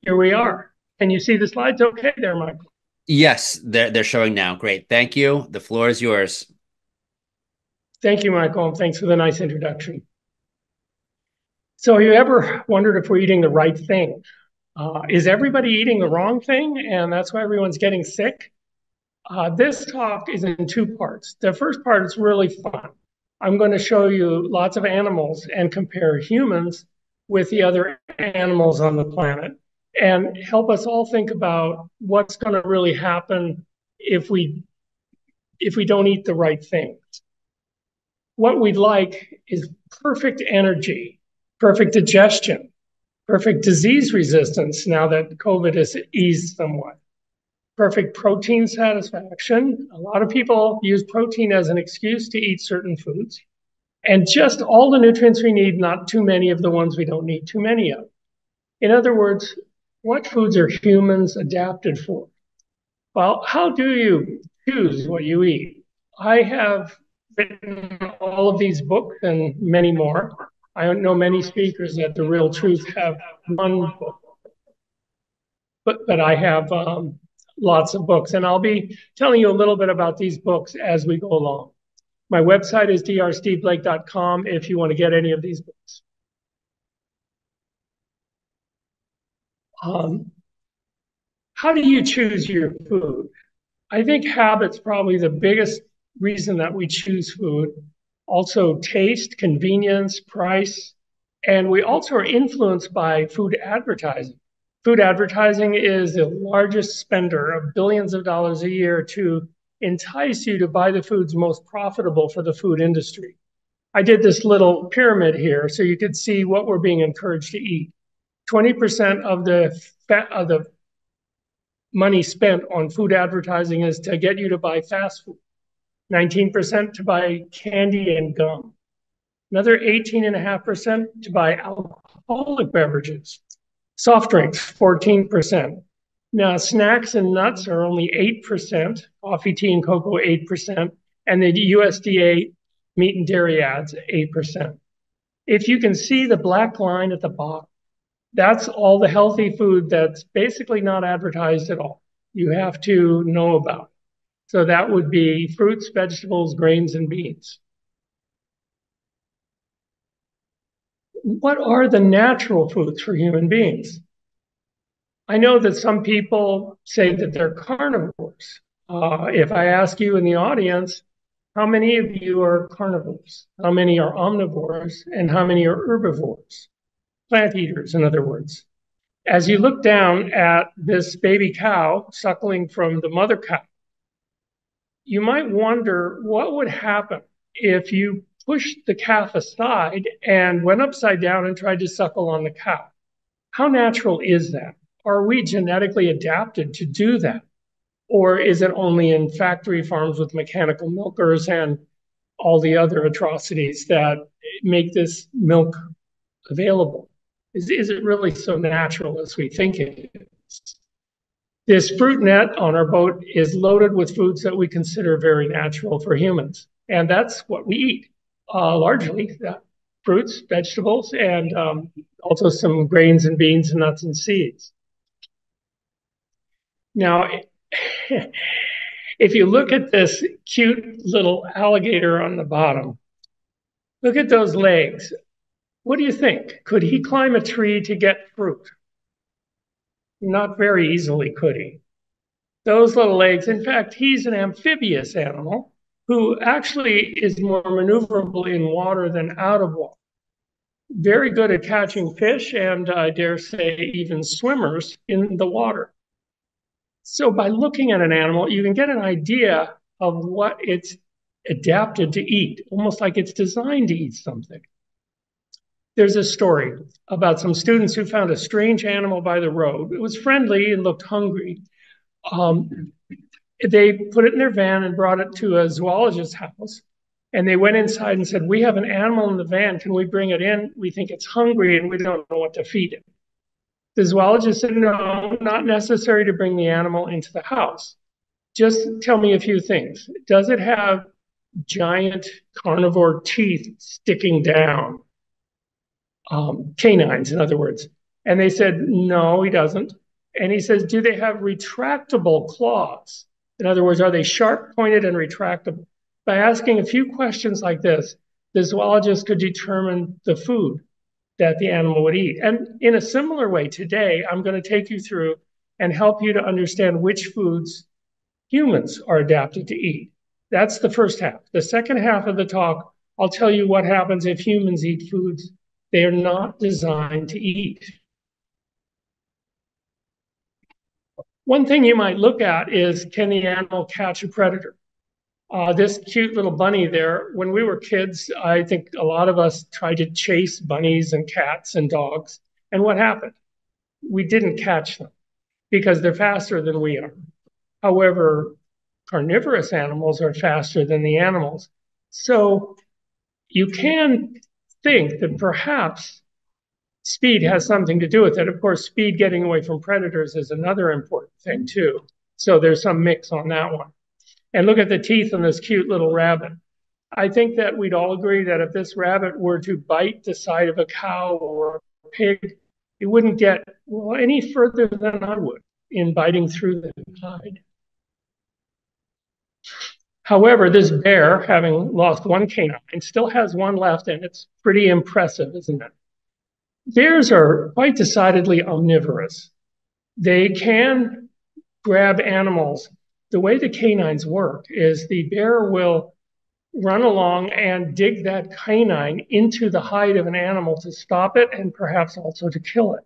Here we are. Can you see the slides okay there, Michael? Yes, they're showing now. Great. Thank you. The floor is yours. Thank you, Michael, and thanks for the nice introduction. So you ever wondered if we're eating the right thing? Is everybody eating the wrong thing, and that's why everyone's getting sick? This talk is in two parts. The first part is really fun. I'm going to show you lots of animals and compare humans with the other animals on the planet and help us all think about what's going to really happen if we don't eat the right things. What we'd like is perfect energy, perfect digestion, perfect disease resistance now that COVID has eased somewhat, perfect protein satisfaction. A lot of people use protein as an excuse to eat certain foods, and just all the nutrients we need, not too many of the ones we don't need too many of. In other words, what foods are humans adapted for? Well, how do you choose what you eat? I have written all of these books and many more. I know many speakers at The Real Truth have one book, but I have lots of books, and I'll be telling you a little bit about these books as we go along. My website is drsteveblake.com if you want to get any of these books. How do you choose your food? I think habit's probably the biggest reason that we choose food. Also taste, convenience, price, and we also are influenced by food advertising. Food advertising is the largest spender of billions of dollars a year to entice you to buy the foods most profitable for the food industry. I did this little pyramid here so you could see what we're being encouraged to eat. 20% of the money spent on food advertising is to get you to buy fast food. 19% to buy candy and gum. Another 18.5% to buy alcoholic beverages. Soft drinks, 14%. Now, snacks and nuts are only 8%, coffee, tea, and cocoa, 8%, and the USDA meat and dairy ads, 8%. If you can see the black line at the bottom, that's all the healthy food that's basically not advertised at all. You have to know about it. So that would be fruits, vegetables, grains, and beans. What are the natural foods for human beings? I know that some people say that they're carnivores. If I ask you in the audience, how many of you are carnivores? How many are omnivores? And how many are herbivores? Plant eaters, in other words. As you look down at this baby cow suckling from the mother cow, you might wonder what would happen if you pushed the calf aside and went upside down and tried to suckle on the cow. How natural is that? Are we genetically adapted to do that? Or is it only in factory farms with mechanical milkers and all the other atrocities that make this milk available? Is it really so natural as we think it is? This fruit net on our boat is loaded with foods that we consider very natural for humans. And that's what we eat, largely fruits, vegetables, and also some grains and beans and nuts and seeds. Now, if you look at this cute little alligator on the bottom, look at those legs. What do you think? Could he climb a tree to get fruit? Not very easily, could he? Those little legs, in fact, he's an amphibious animal who actually is more maneuverable in water than out of water. Very good at catching fish and I dare say even swimmers in the water. So by looking at an animal, you can get an idea of what it's adapted to eat, almost like it's designed to eat something. There's a story about some students who found a strange animal by the road. It was friendly and looked hungry. They put it in their van and brought it to a zoologist's house. And they went inside and said, "We have an animal in the van. Can we bring it in? We think it's hungry and we don't know what to feed it." The zoologist said, "No, not necessary to bring the animal into the house. Just tell me a few things. Does it have giant carnivore teeth sticking down? Canines, in other words. And they said, no, he doesn't. And he says, do they have retractable claws? In other words, are they sharp pointed and retractable? By asking a few questions like this, the zoologist could determine the food that the animal would eat. And in a similar way, today, I'm going to take you through and help you to understand which foods humans are adapted to eat. That's the first half. The second half of the talk, I'll tell you what happens if humans eat foods they are not designed to eat. One thing you might look at is, can the animal catch a predator? This cute little bunny there, when we were kids, I think a lot of us tried to chase bunnies and cats and dogs. And what happened? We didn't catch them because they're faster than we are. However, carnivorous animals are faster than the animals. So you can think that perhaps speed has something to do with it. Of course, speed getting away from predators is another important thing too. So there's some mix on that one. And look at the teeth on this cute little rabbit. I think that we'd all agree that if this rabbit were to bite the side of a cow or a pig, it wouldn't get any further than I would in biting through the hide. However, this bear, having lost one canine, still has one left, and it's pretty impressive, isn't it? Bears are quite decidedly omnivorous. They can grab animals. The way the canines work is the bear will run along and dig that canine into the hide of an animal to stop it and perhaps also to kill it.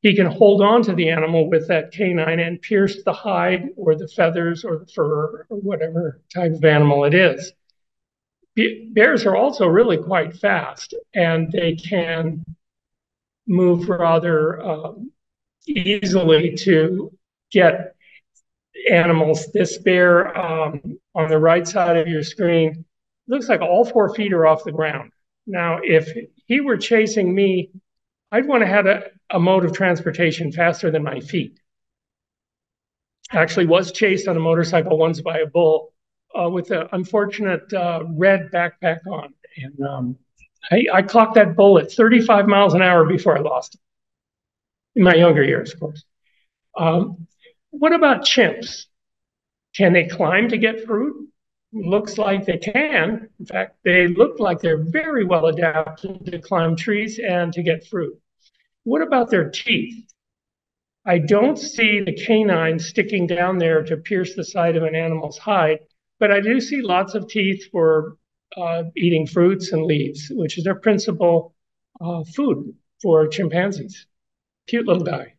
He can hold on to the animal with that canine and pierce the hide or the feathers or the fur or whatever type of animal it is. Bears are also really quite fast, and they can move rather easily to get animals. This bear on the right side of your screen looks like all 4 feet are off the ground. Now, if he were chasing me, I'd want to have a mode of transportation faster than my feet. Actually was chased on a motorcycle once by a bull with an unfortunate red backpack on. And I clocked that bull at 35 miles an hour before I lost him. In my younger years, of course. What about chimps? Can they climb to get fruit? Looks like they can. In fact, they look like they're very well adapted to climb trees and to get fruit. What about their teeth? I don't see the canine sticking down there to pierce the side of an animal's hide, but I do see lots of teeth for eating fruits and leaves, which is their principal food for chimpanzees. Cute little guy.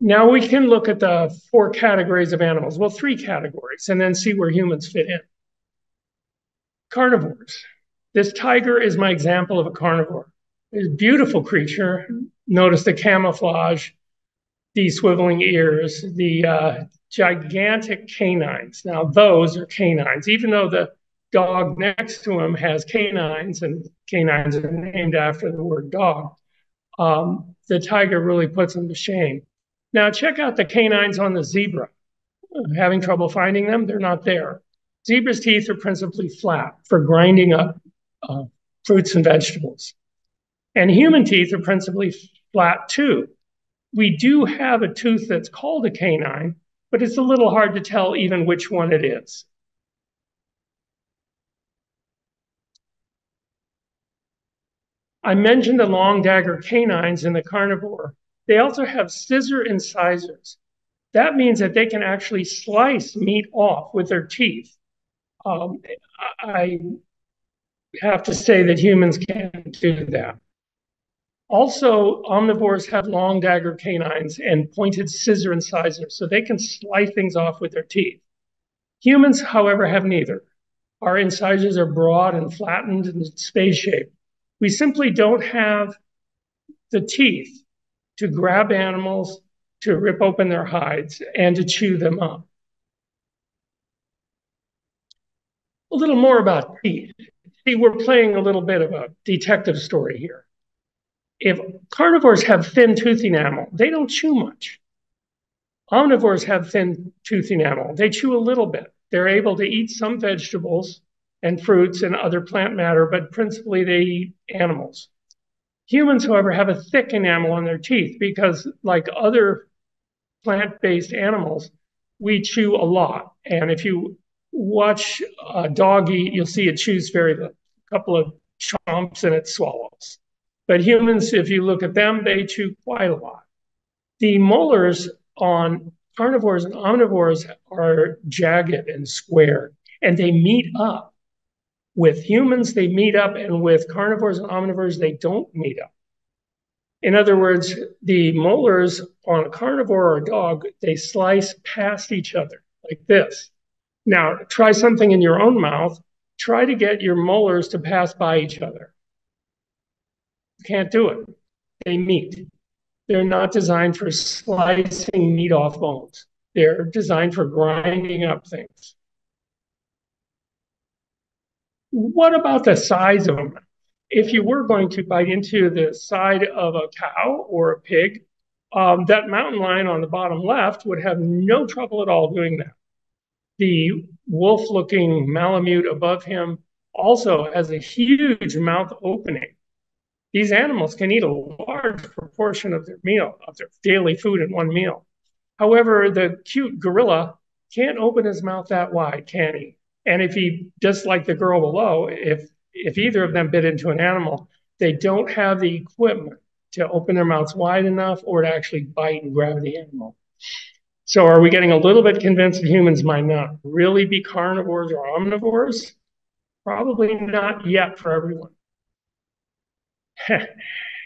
Now we can look at the 4 categories of animals, well, 3 categories, and then see where humans fit in. Carnivores. This tiger is my example of a carnivore. It's a beautiful creature. Notice the camouflage, the swiveling ears, the gigantic canines. Now those are canines, even though the dog next to him has canines, and canines are named after the word dog. The tiger really puts them to shame. Now check out the canines on the zebra. Having trouble finding them? They're not there. Zebra's teeth are principally flat for grinding up fruits and vegetables. And human teeth are principally flat too. We do have a tooth that's called a canine, but it's a little hard to tell even which one it is. I mentioned the long dagger canines in the carnivore. They also have scissor incisors. That means that they can actually slice meat off with their teeth. I have to say that humans can't do that. Also, omnivores have long dagger canines and pointed scissor incisors, so they can slice things off with their teeth. Humans, however, have neither. Our incisors are broad and flattened and spade-shaped. We simply don't have the teeth to grab animals, to rip open their hides, and to chew them up. A little more about teeth. See, we're playing a little bit of a detective story here. If carnivores have thin tooth enamel, they don't chew much. Omnivores have thin tooth enamel. They chew a little bit. They're able to eat some vegetables and fruits and other plant matter, but principally they eat animals. Humans, however, have a thick enamel on their teeth because, like other plant-based animals, we chew a lot. And if you watch a dog eat, you'll see it chews very little, a couple of chomps and it swallows. But humans, if you look at them, they chew quite a lot. The molars on carnivores and omnivores are jagged and square, and they meet up. With humans, they meet up, and with carnivores and omnivores, they don't meet up. In other words, the molars on a carnivore or a dog, they slice past each other like this. Now, try something in your own mouth. Try to get your molars to pass by each other. You can't do it. They meet. They're not designed for slicing meat off bones. They're designed for grinding up things. What about the size of them? If you were going to bite into the side of a cow or a pig, that mountain lion on the bottom left would have no trouble at all doing that. The wolf-looking Malamute above him also has a huge mouth opening. These animals can eat a large proportion of their meal, of their daily food in one meal. However, the cute gorilla can't open his mouth that wide, can he? And if he, just like the girl below, if either of them bit into an animal, they don't have the equipment to open their mouths wide enough or to actually bite and grab the animal. So are we getting a little bit convinced that humans might not really be carnivores or omnivores? Probably not yet for everyone.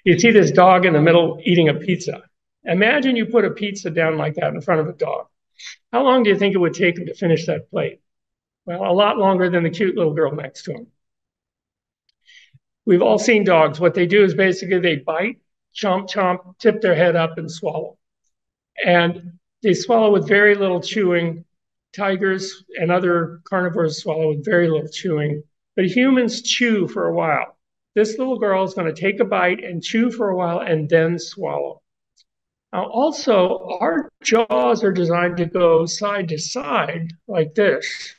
You see this dog in the middle eating a pizza. Imagine you put a pizza down like that in front of a dog. How long do you think it would take him to finish that plate? Well, a lot longer than the cute little girl next to him. We've all seen dogs. What they do is basically they bite, chomp, chomp, tip their head up and swallow. And they swallow with very little chewing. Tigers and other carnivores swallow with very little chewing. But humans chew for a while. This little girl is going to take a bite and chew for a while and then swallow. Now, also, our jaws are designed to go side to side like this.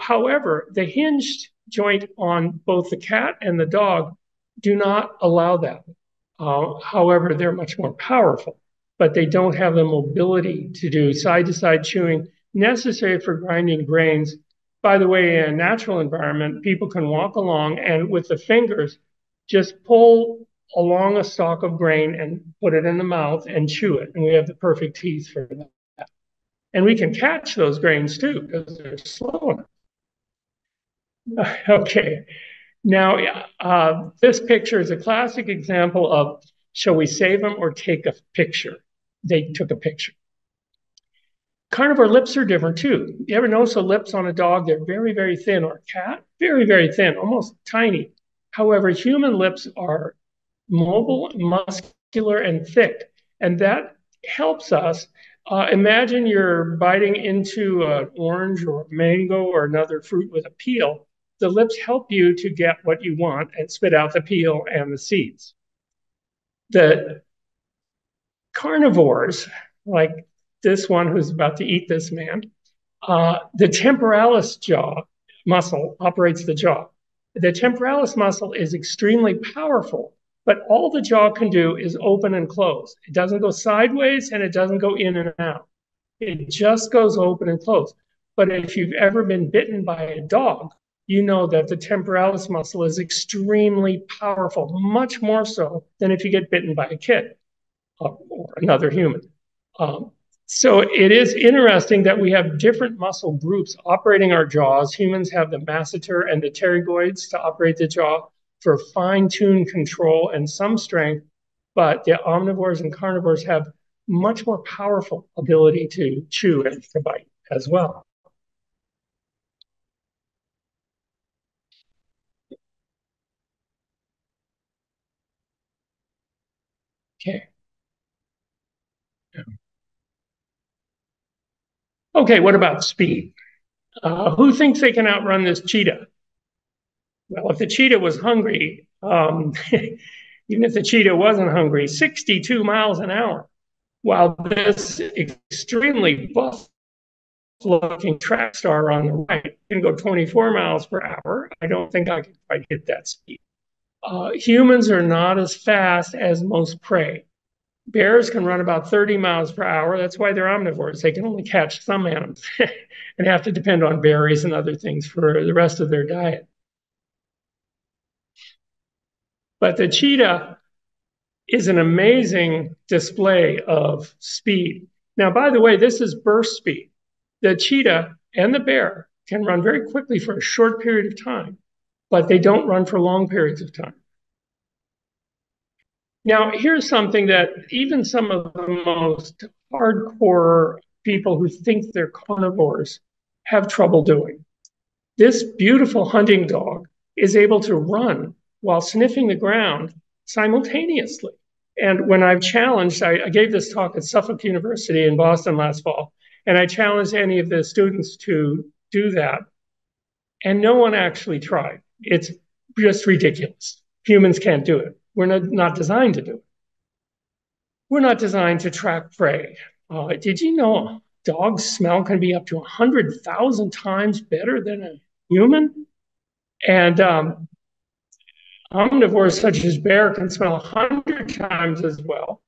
However, the hinged joint on both the cat and the dog do not allow that. However, they're much more powerful, but they don't have the mobility to do side-to-side chewing necessary for grinding grains. By the way, in a natural environment, people can walk along and with the fingers just pull along a stalk of grain and put it in the mouth and chew it. And we have the perfect teeth for that. And we can catch those grains too because they're slow enough. Okay, now this picture is a classic example of shall we save them or take a picture? They took a picture. Carnivore lips are different too. You ever notice the lips on a dog? They're very, very thin, or a cat? Very, very thin, almost tiny. However, human lips are mobile, muscular, and thick, and that helps us. Imagine you're biting into an orange or a mango or another fruit with a peel. The lips help you to get what you want and spit out the peel and the seeds. The carnivores, like this one who's about to eat this man, the temporalis jaw muscle operates the jaw. The temporalis muscle is extremely powerful, but all the jaw can do is open and close. It doesn't go sideways and it doesn't go in and out. It just goes open and close. But if you've ever been bitten by a dog, you know that the temporalis muscle is extremely powerful, much more so than if you get bitten by a kid or another human. So it is interesting that we have different muscle groups operating our jaws. Humans have the masseter and the pterygoids to operate the jaw for fine-tuned control and some strength, but the omnivores and carnivores have much more powerful ability to chew and to bite as well. Okay. Okay, what about speed? Who thinks they can outrun this cheetah? Well, if the cheetah was hungry, even if the cheetah wasn't hungry, 62 miles an hour, while this extremely buff-looking track star on the right can go 24 miles per hour. I don't think I could quite hit that speed. Humans are not as fast as most prey. Bears can run about 30 miles per hour. That's why they're omnivores. They can only catch some animals and have to depend on berries and other things for the rest of their diet. But the cheetah is an amazing display of speed. Now, by the way, this is burst speed. The cheetah and the bear can run very quickly for a short period of time, but they don't run for long periods of time. Now, here's something that even some of the most hardcore people who think they're carnivores have trouble doing. This beautiful hunting dog is able to run while sniffing the ground simultaneously. And when I've challenged, I gave this talk at Suffolk University in Boston last fall, and I challenged any of the students to do that. And no one actually tried. It's just ridiculous. Humans can't do it. We're not designed to do it. We're not designed to track prey. Did you know a dog's smell can be up to 100,000 times better than a human? And omnivores such as bear can smell 100 times as well.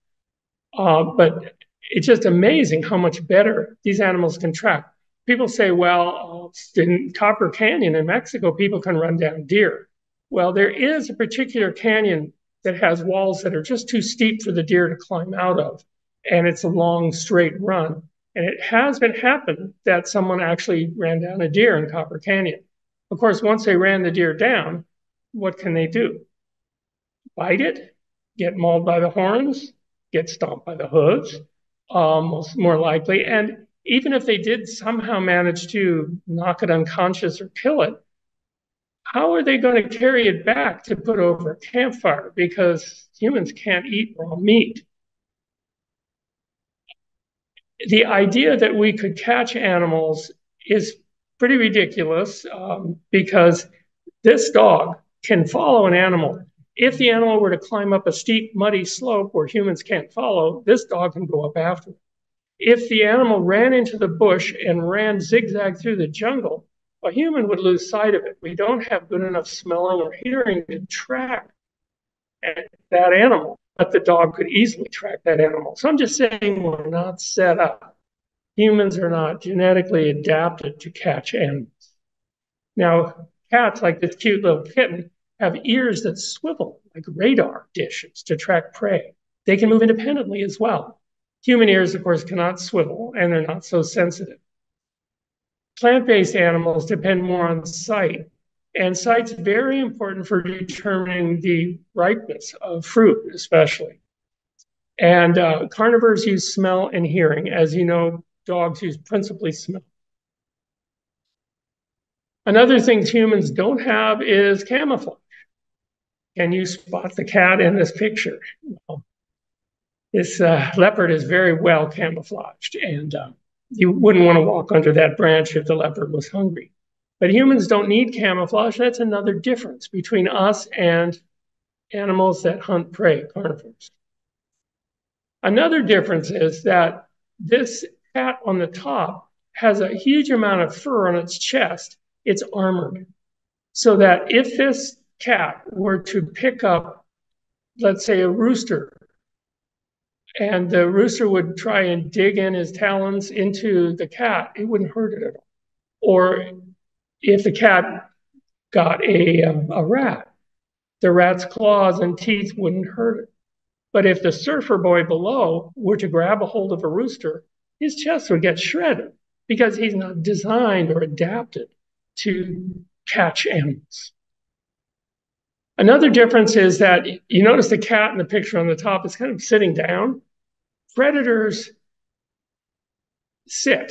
But it's just amazing how much better these animals can track. People say, well, in Copper Canyon in Mexico, people can run down deer. Well, there is a particular canyon that has walls that are just too steep for the deer to climb out of. And it's a long, straight run. And it has been happened that someone actually ran down a deer in Copper Canyon. Of course, once they ran the deer down, what can they do? Bite it, get mauled by the horns, get stomped by the hooves, more likely. And even if they did somehow manage to knock it unconscious or kill it, how are they going to carry it back to put over a campfire? Because humans can't eat raw meat. The idea that we could catch animals is pretty ridiculous because this dog can follow an animal. If the animal were to climb up a steep, muddy slope where humans can't follow, this dog can go up after it. If the animal ran into the bush and ran zigzag through the jungle, a human would lose sight of it. We don't have good enough smelling or hearing to track that animal, but the dog could easily track that animal. So I'm just saying we're not set up. Humans are not genetically adapted to catch animals. Now, cats, like this cute little kitten, have ears that swivel like radar dishes to track prey. They can move independently as well. Human ears, of course, cannot swivel, and they're not so sensitive. Plant-based animals depend more on sight, and sight's very important for determining the ripeness of fruit, especially. And carnivores use smell and hearing. As you know, dogs use principally smell. Another thing humans don't have is camouflage. Can you spot the cat in this picture? Well, this leopard is very well camouflaged, and you wouldn't want to walk under that branch if the leopard was hungry. But humans don't need camouflage. That's another difference between us and animals that hunt prey, carnivores. Another difference is that this cat on the top has a huge amount of fur on its chest. It's armored. So that if this cat were to pick up, let's say, a rooster, and the rooster would try and dig in his talons into the cat, it wouldn't hurt it at all. Or if the cat got a rat, the rat's claws and teeth wouldn't hurt it. But if the surfer boy below were to grab a hold of a rooster, his chest would get shredded because he's not designed or adapted to catch animals. Another difference is that you notice the cat in the picture on the top is kind of sitting down. Predators sit.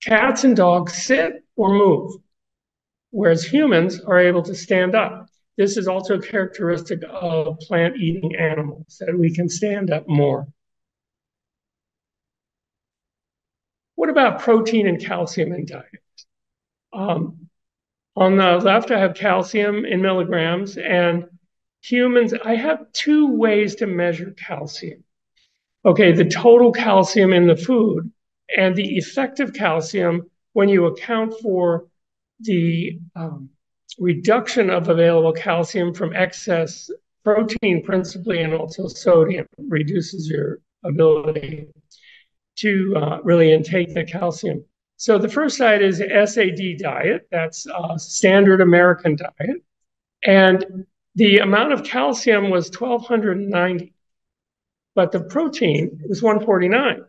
Cats and dogs sit or move, whereas humans are able to stand up. This is also a characteristic of plant-eating animals, that we can stand up more. What about protein and calcium in diet? On the left, I have calcium in milligrams, and humans, I have two ways to measure calcium. Okay, the total calcium in the food and the effective calcium when you account for the reduction of available calcium from excess protein principally, and also sodium reduces your ability to really intake the calcium. So the first diet is SAD diet. That's a standard American diet. And the amount of calcium was 1,290, but the protein was 149.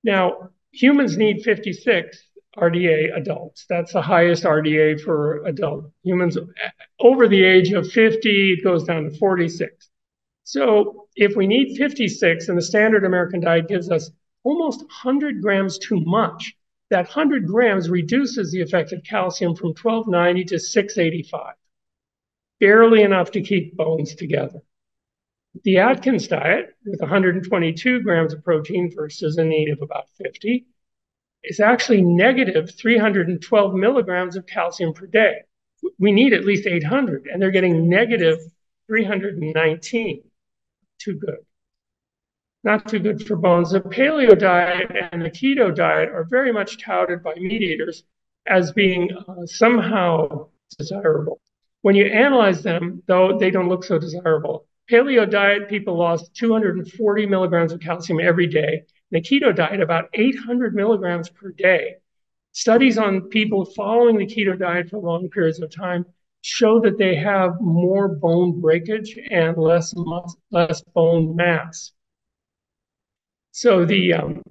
Now, humans need 56 RDA adults. That's the highest RDA for adult humans. Over the age of 50, it goes down to 46. So if we need 56 and the standard American diet gives us almost 100 grams too much, that 100 grams reduces the effective calcium from 1290 to 685, barely enough to keep bones together. The Atkins diet, with 122 grams of protein versus a need of about 50, is actually negative 312 milligrams of calcium per day. We need at least 800, and they're getting negative 319. Too good. Not too good for bones. The paleo diet and the keto diet are very much touted by meat eaters as being somehow desirable. When you analyze them, though, they don't look so desirable. Paleo diet, people lost 240 milligrams of calcium every day. The keto diet, about 800 milligrams per day. Studies on people following the keto diet for long periods of time show that they have more bone breakage and less bone mass. So the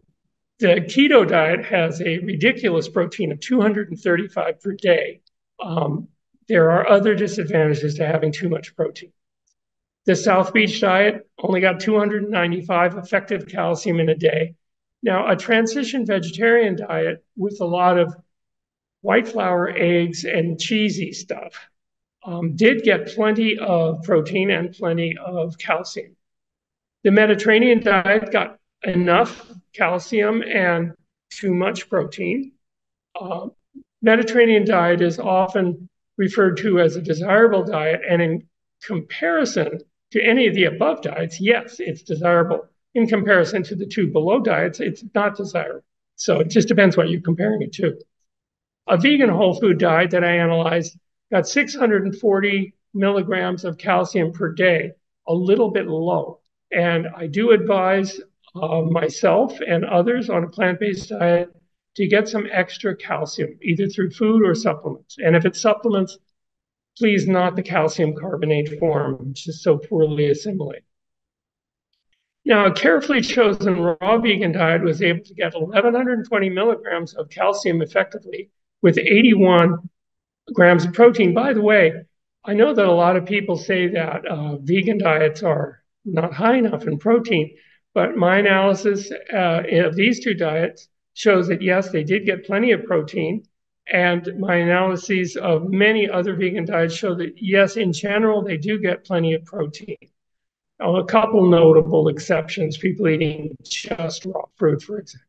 keto diet has a ridiculous protein of 235 per day. There are other disadvantages to having too much protein. The South Beach diet only got 295 effective calcium in a day. Now, a transition vegetarian diet with a lot of white flour, eggs, and cheesy stuff did get plenty of protein and plenty of calcium. The Mediterranean diet got enough calcium and too much protein. Mediterranean diet is often referred to as a desirable diet, and in comparison to any of the above diets, yes, it's desirable. In comparison to the two below diets, it's not desirable. So it just depends what you're comparing it to. A vegan whole food diet that I analyzed got 640 milligrams of calcium per day, a little bit low. And I do advise myself and others on a plant-based diet to get some extra calcium, either through food or supplements. And if it's supplements, please not the calcium carbonate form, which is so poorly assimilated. Now, a carefully chosen raw vegan diet was able to get 1,120 milligrams of calcium effectively with 81 grams of protein. By the way, I know that a lot of people say that vegan diets are not high enough in protein, but my analysis of these two diets shows that yes, they did get plenty of protein. And my analyses of many other vegan diets show that yes, in general, they do get plenty of protein. A couple notable exceptions, people eating just raw fruit, for example.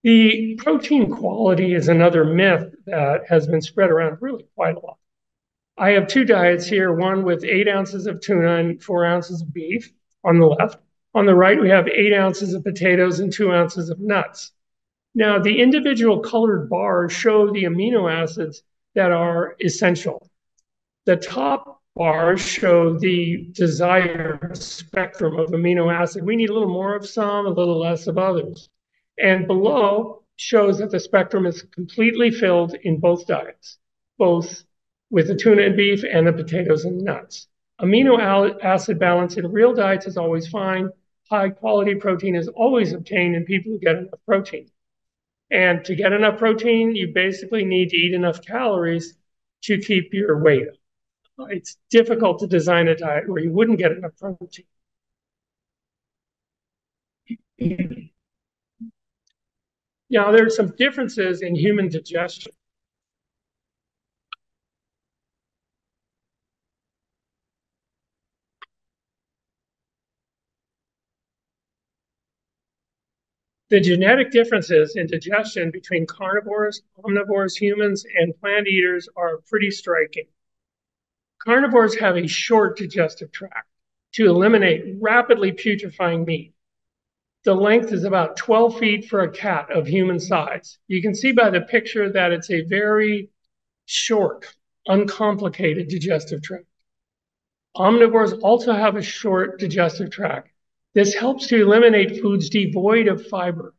The protein quality is another myth that has been spread around really quite a lot. I have two diets here, one with 8 ounces of tuna and 4 ounces of beef on the left. On the right, we have 8 ounces of potatoes and 2 ounces of nuts. Now, the individual colored bars show the amino acids that are essential. The top bars show the desired spectrum of amino acid. We need a little more of some, a little less of others. And below shows that the spectrum is completely filled in both diets, both with the tuna and beef and the potatoes and nuts. Amino acid balance in real diets is always fine. High quality protein is always obtained in people who get enough protein. And to get enough protein, you basically need to eat enough calories to keep your weight up. It's difficult to design a diet where you wouldn't get enough protein. Now, there are some differences in human digestion. The genetic differences in digestion between carnivores, omnivores, humans, and plant eaters are pretty striking. Carnivores have a short digestive tract to eliminate rapidly putrefying meat. The length is about 12 feet for a cat of human size. You can see by the picture that it's a very short, uncomplicated digestive tract. Omnivores also have a short digestive tract. This helps to eliminate foods devoid of fiber.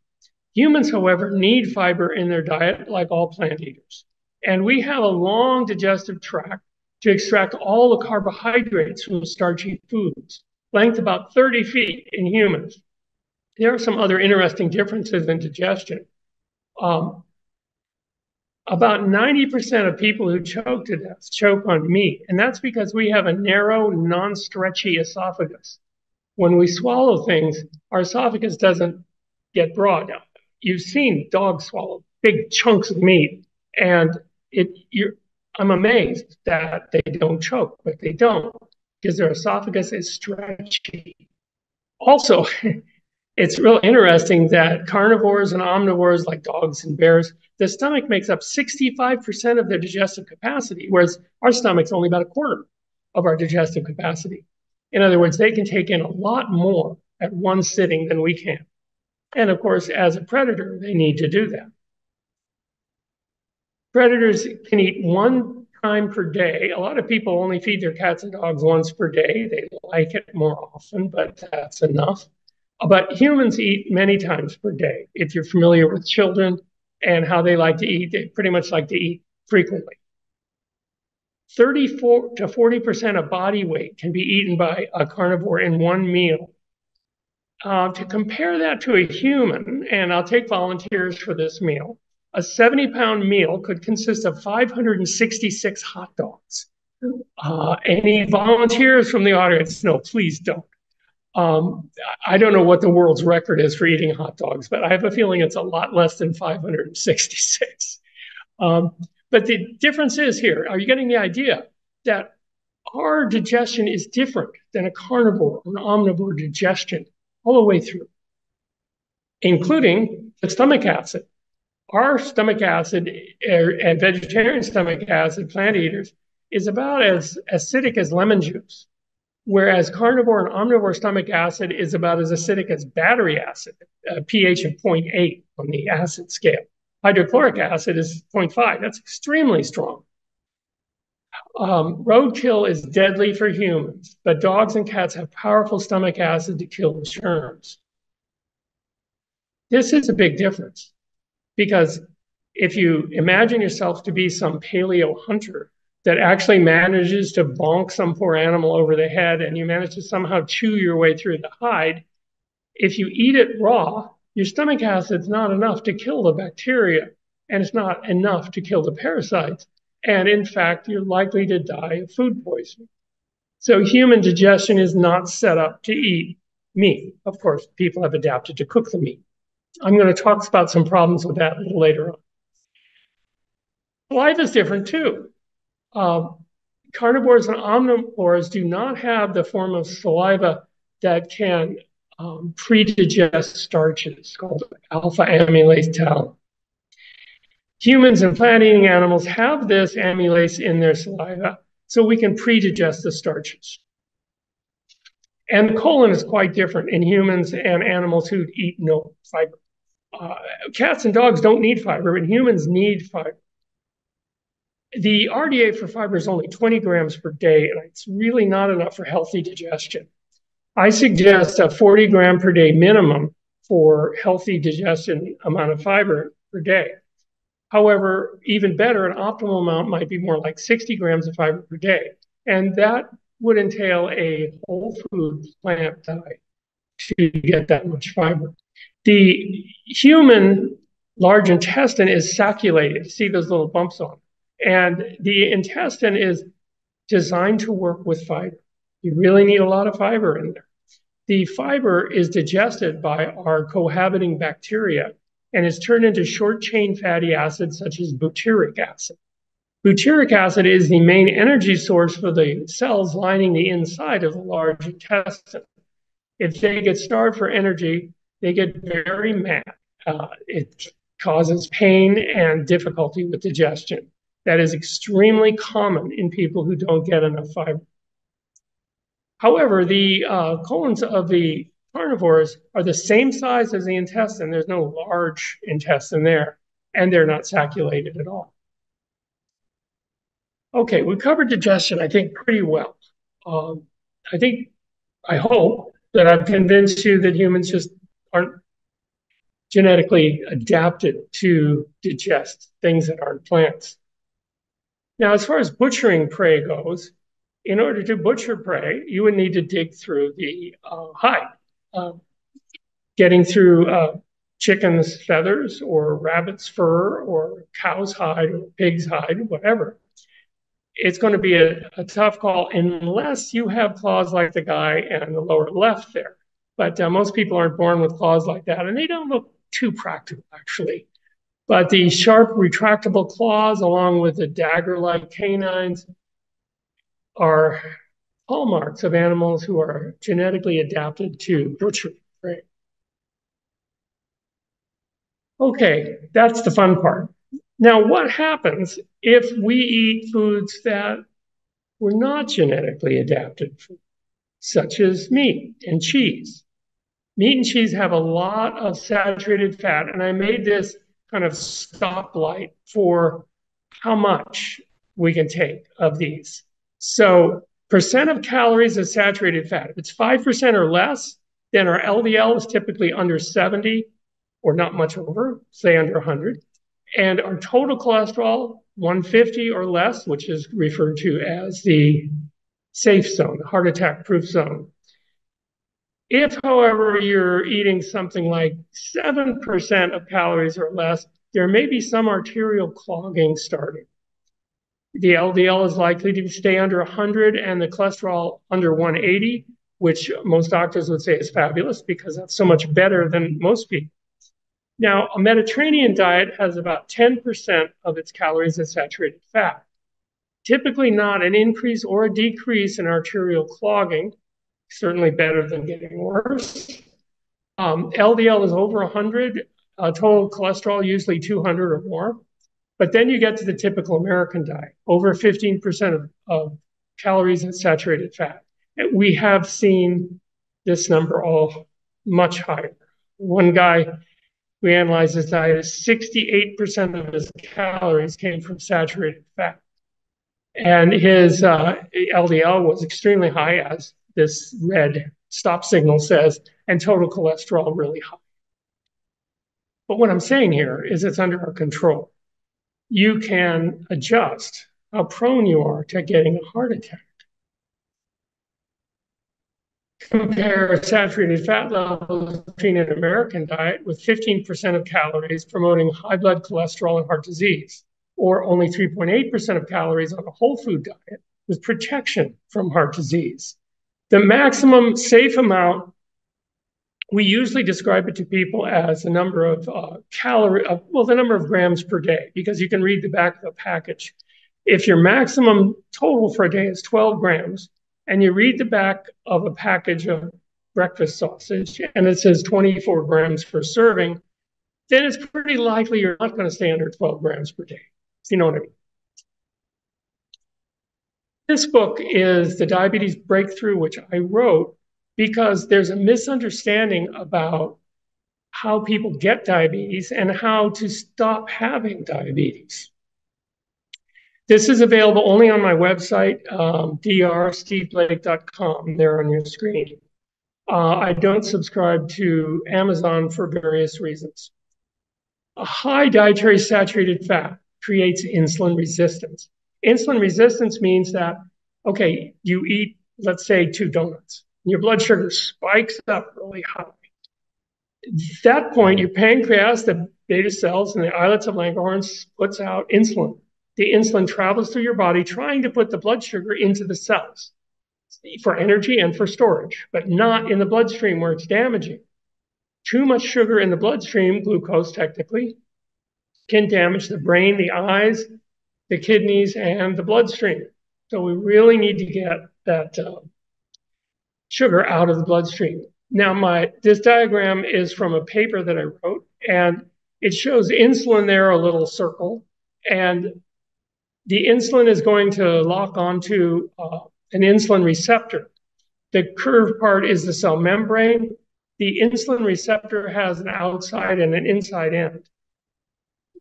Humans, however, need fiber in their diet like all plant eaters. And we have a long digestive tract to extract all the carbohydrates from starchy foods, length about 30 feet in humans. There are some other interesting differences in digestion. About 90% of people who choke to death choke on meat, and that's because we have a narrow, non-stretchy esophagus. When we swallow things, our esophagus doesn't get broad. You've seen dogs swallow big chunks of meat, and I'm amazed that they don't choke, but they don't, because their esophagus is stretchy. Also, it's real interesting that carnivores and omnivores, like dogs and bears, the stomach makes up 65% of their digestive capacity, whereas our stomach's only about a quarter of our digestive capacity. In other words, they can take in a lot more at one sitting than we can. And of course, as a predator, they need to do that. Predators can eat 1 time per day. A lot of people only feed their cats and dogs once per day. They like it more often, but that's enough. But humans eat many times per day. If you're familiar with children and how they like to eat, they pretty much like to eat frequently. 34 to 40% of body weight can be eaten by a carnivore in one meal. To compare that to a human, and I'll take volunteers for this meal, a 70-pound meal could consist of 566 hot dogs. Any volunteers from the audience? No, please don't. I don't know what the world's record is for eating hot dogs, but I have a feeling it's a lot less than 566. But the difference is here, are you getting the idea that our digestion is different than a carnivore or an omnivore digestion all the way through, including the stomach acid. Our stomach acid and vegetarian stomach acid, plant eaters, is about as acidic as lemon juice, whereas carnivore and omnivore stomach acid is about as acidic as battery acid, a pH of 0.8 on the acid scale. Hydrochloric acid is 0.5. That's extremely strong. Roadkill is deadly for humans, but dogs and cats have powerful stomach acid to kill germs. This is a big difference, because if you imagine yourself to be some paleo hunter that actually manages to bonk some poor animal over the head and you manage to somehow chew your way through the hide, if you eat it raw, your stomach acid's not enough to kill the bacteria, and it's not enough to kill the parasites. And in fact, you're likely to die of food poisoning. So human digestion is not set up to eat meat. Of course, people have adapted to cook the meat. I'm going to talk about some problems with that a little later on. Life is different too. Carnivores and omnivores do not have the form of saliva that can pre-digest starches called alpha amylase talon. Humans and plant-eating animals have this amylase in their saliva, so we can pre-digest the starches. And the colon is quite different in humans and animals who eat no fiber. Cats and dogs don't need fiber, but humans need fiber. The RDA for fiber is only 20 grams per day, and it's really not enough for healthy digestion. I suggest a 40 gram per day minimum for healthy digestion amount of fiber per day. However, even better, an optimal amount might be more like 60 grams of fiber per day. And that would entail a whole food plant diet to get that much fiber. The human large intestine is sacculated. See those little bumps on it. And the intestine is designed to work with fiber. You really need a lot of fiber in there. The fiber is digested by our cohabiting bacteria and is turned into short-chain fatty acids such as butyric acid. Butyric acid is the main energy source for the cells lining the inside of the large intestine. If they get starved for energy, they get very mad. It causes pain and difficulty with digestion. That is extremely common in people who don't get enough fiber. However, the colons of the carnivores are the same size as the intestine. There's no large intestine there, and they're not sacculated at all. Okay, we covered digestion, I think, pretty well. I hope that I've convinced you that humans just aren't genetically adapted to digest things that aren't plants. Now, as far as butchering prey goes, in order to butcher prey, you would need to dig through the hide, getting through chicken's feathers or rabbit's fur or cow's hide or pig's hide, whatever. It's going to be a tough call unless you have claws like the guy in the lower left there. But most people aren't born with claws like that, and they don't look too practical, actually. But the sharp retractable claws, along with the dagger-like canines, are hallmarks of animals who are genetically adapted to butchery. Right? Okay, that's the fun part. Now, what happens if we eat foods that we're not genetically adapted for, such as meat and cheese? Meat and cheese have a lot of saturated fat, and I made this kind of stoplight for how much we can take of these. So percent of calories is saturated fat. If it's 5% or less, then our LDL is typically under 70 or not much over, say under 100. And our total cholesterol, 150 or less, which is referred to as the safe zone, the heart attack proof zone. If, however, you're eating something like 7% of calories or less, there may be some arterial clogging starting. The LDL is likely to stay under 100 and the cholesterol under 180, which most doctors would say is fabulous because that's so much better than most people. Now, a Mediterranean diet has about 10% of its calories as saturated fat. Typically not an increase or a decrease in arterial clogging, certainly better than getting worse. LDL is over 100, total cholesterol usually 200 or more. But then you get to the typical American diet, over 15% of calories in saturated fat. And we have seen this number all much higher. One guy, we analyzed his diet, 68% of his calories came from saturated fat. And his LDL was extremely high, as this red stop signal says, and total cholesterol really high. But what I'm saying here is it's under our control. You can adjust how prone you are to getting a heart attack. Compare saturated fat levels between an American diet with 15% of calories promoting high blood cholesterol and heart disease, or only 3.8% of calories on a whole food diet with protection from heart disease. The maximum safe amount, we usually describe it to people as the number of the number of grams per day, because you can read the back of the package. If your maximum total for a day is 12 grams, and you read the back of a package of breakfast sausage, and it says 24 grams per serving, then it's pretty likely you're not going to stay under 12 grams per day, if you know what I mean. This book is The Diabetes Breakthrough, which I wrote because there's a misunderstanding about how people get diabetes and how to stop having diabetes. This is available only on my website, drsteveblake.com, there on your screen. I don't subscribe to Amazon for various reasons. A high dietary saturated fat creates insulin resistance. Insulin resistance means that, okay, you eat, let's say, 2 donuts. Your blood sugar spikes up really high. At that point, your pancreas, the beta cells, and the islets of Langerhans puts out insulin. The insulin travels through your body trying to put the blood sugar into the cells for energy and for storage, but not in the bloodstream where it's damaging. Too much sugar in the bloodstream, glucose technically, can damage the brain, the eyes, the kidneys, and the bloodstream. So we really need to get that sugar out of the bloodstream. Now, this diagram is from a paper that I wrote, and it shows insulin there, a little circle, and the insulin is going to lock onto an insulin receptor. The curved part is the cell membrane. The insulin receptor has an outside and an inside end.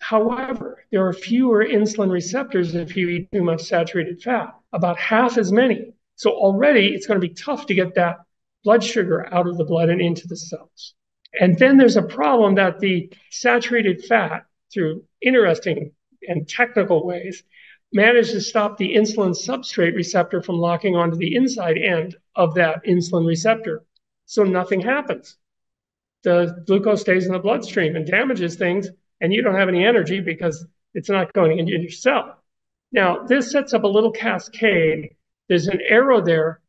However, there are fewer insulin receptors if you eat too much saturated fat, about half as many. So already it's going to be tough to get that blood sugar out of the blood and into the cells. And then there's a problem that the saturated fat, through interesting and technical ways, managed to stop the insulin substrate receptor from locking onto the inside end of that insulin receptor. So nothing happens. The glucose stays in the bloodstream and damages things, and you don't have any energy because it's not going into your cell. Now, this sets up a little cascade. There's an arrow there,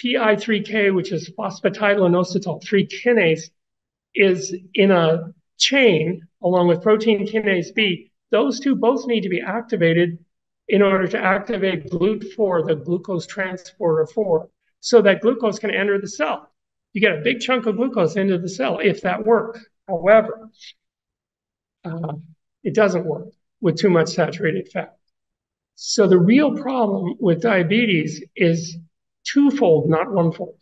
PI3K, which is phosphatidylinositol 3 kinase, is in a chain along with protein kinase B. Those two both need to be activated in order to activate GLUT4, the glucose transporter 4, so that glucose can enter the cell. You get a big chunk of glucose into the cell if that works. However, it doesn't work with too much saturated fat. So the real problem with diabetes is twofold, not onefold.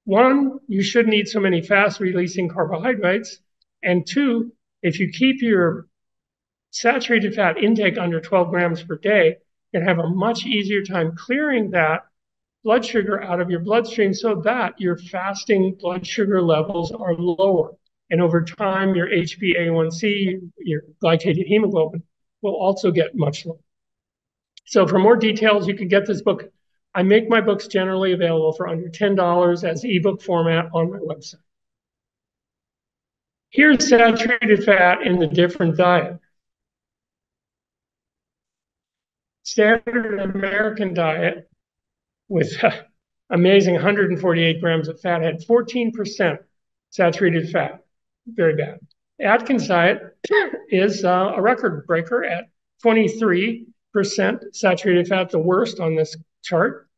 One, you shouldn't eat so many fast-releasing carbohydrates. And two, if you keep your saturated fat intake under 12 grams per day, you can have a much easier time clearing that blood sugar out of your bloodstream so that your fasting blood sugar levels are lower. And over time, your HbA1c, your glycated hemoglobin, will also get much lower. So for more details, you can get this book. I make my books generally available for under $10 as ebook format on my website. Here's saturated fat in the different diet. Standard American diet with amazing 148 grams of fat had 14% saturated fat. Very bad. Atkins diet is a record breaker at 23% saturated fat, the worst on this chart.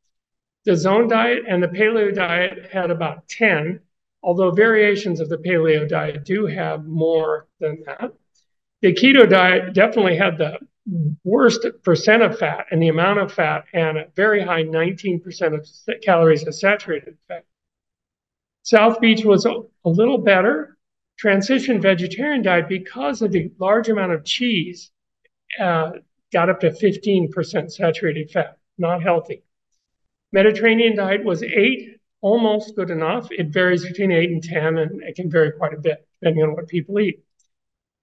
The zone diet and the paleo diet had about 10, although variations of the paleo diet do have more than that. The keto diet definitely had the worst percent of fat and the amount of fat, and a very high 19% of calories of saturated fat. South Beach was a little better. Transition vegetarian diet, because of the large amount of cheese, got up to 15% saturated fat, not healthy. Mediterranean diet was 8, almost good enough. It varies between 8 and 10, and it can vary quite a bit depending on what people eat.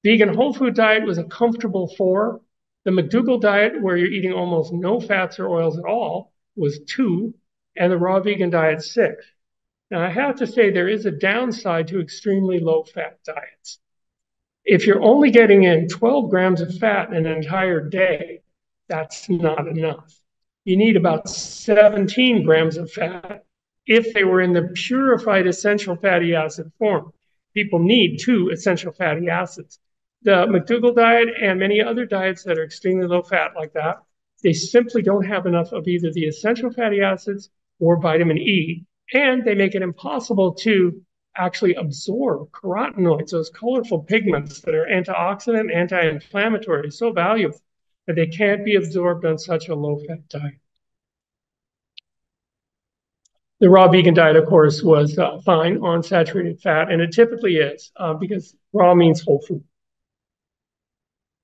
Vegan whole food diet was a comfortable 4. The McDougall diet, where you're eating almost no fats or oils at all, was 2, and the raw vegan diet 6. Now, I have to say there is a downside to extremely low-fat diets. If you're only getting in 12 grams of fat in an entire day, that's not enough. You need about 17 grams of fat if they were in the purified essential fatty acid form. People need 2 essential fatty acids. The McDougall diet and many other diets that are extremely low fat like that, they simply don't have enough of either the essential fatty acids or vitamin E, and they make it impossible to actually absorb carotenoids, those colorful pigments that are antioxidant, anti-inflammatory, so valuable that they can't be absorbed on such a low-fat diet. The raw vegan diet, of course, was fine on saturated fat, and it typically is because raw means whole food.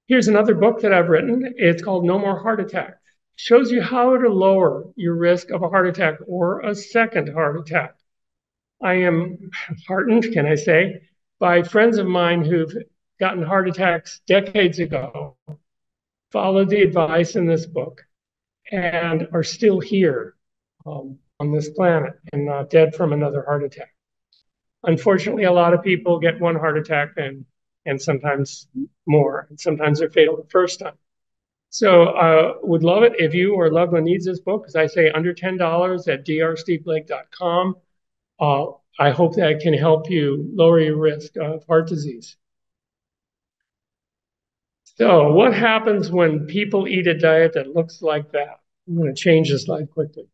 Here's another book that I've written. It's called No More Heart Attack. It shows you how to lower your risk of a heart attack or a second heart attack. I am heartened, can I say, by friends of mine who've gotten heart attacks decades ago, followed the advice in this book, and are still here on this planet and not dead from another heart attack. Unfortunately, a lot of people get one heart attack and sometimes more, and sometimes they're fatal the first time. So would love it if you or a loved one needs this book, as I say, under $10 at drsteveblake.com. I hope that can help you lower your risk of heart disease. So what happens when people eat a diet that looks like that? I'm going to change the slide quickly.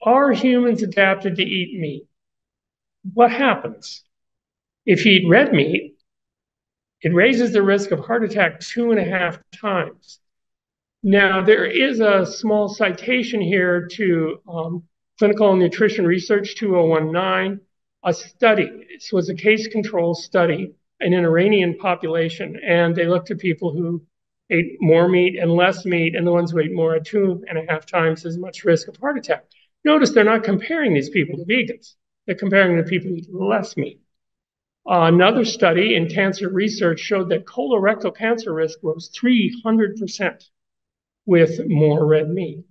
Are humans adapted to eat meat? What happens? If you eat red meat, it raises the risk of heart attack 2.5 times. Now, there is a small citation here to Clinical Nutrition Research 2019. a study. This was a case control study in an Iranian population, and they looked at people who ate more meat and less meat, and the ones who ate more had 2.5 times as much risk of heart attack. Notice they're not comparing these people to vegans. They're comparing the people who eat less meat. Another study in cancer research showed that colorectal cancer risk rose 300% with more red meat.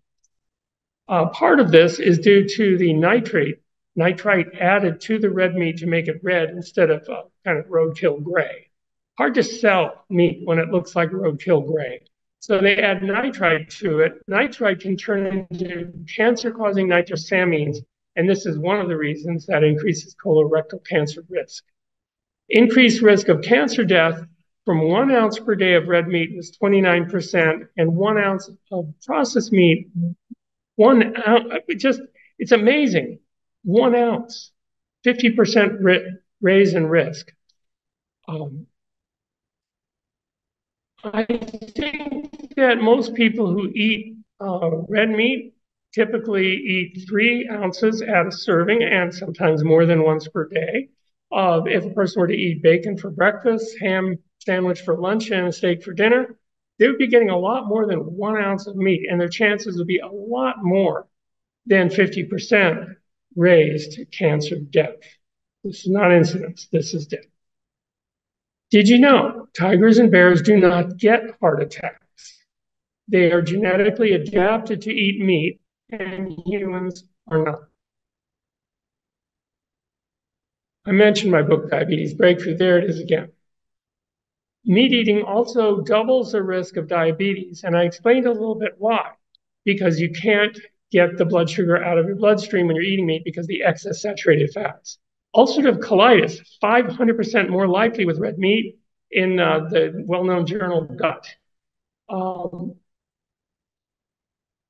Part of this is due to the nitrite added to the red meat to make it red instead of kind of roadkill gray. Hard to sell meat when it looks like roadkill gray. So they add nitrite to it. Nitrite can turn into cancer-causing nitrosamines, and this is one of the reasons that increases colorectal cancer risk. Increased risk of cancer death from 1 ounce per day of red meat was 29%, and 1 ounce of processed meat, 1 ounce, it's amazing. 1 ounce, 50% raise in risk. I think that most people who eat red meat typically eat 3 ounces at a serving, and sometimes more than once per day. If a person were to eat bacon for breakfast, ham sandwich for lunch, and a steak for dinner, they would be getting a lot more than 1 ounce of meat, and their chances would be a lot more than 50% raised cancer death. This is not incidence, this is death. Did you know tigers and bears do not get heart attacks? They are genetically adapted to eat meat, and humans are not. I mentioned my book, Diabetes Breakthrough. There it is again. Meat eating also doubles the risk of diabetes, and I explained a little bit why. Because you can't get the blood sugar out of your bloodstream when you're eating meat because of the excess saturated fats. Ulcerative colitis, 500% more likely with red meat in the well-known journal Gut.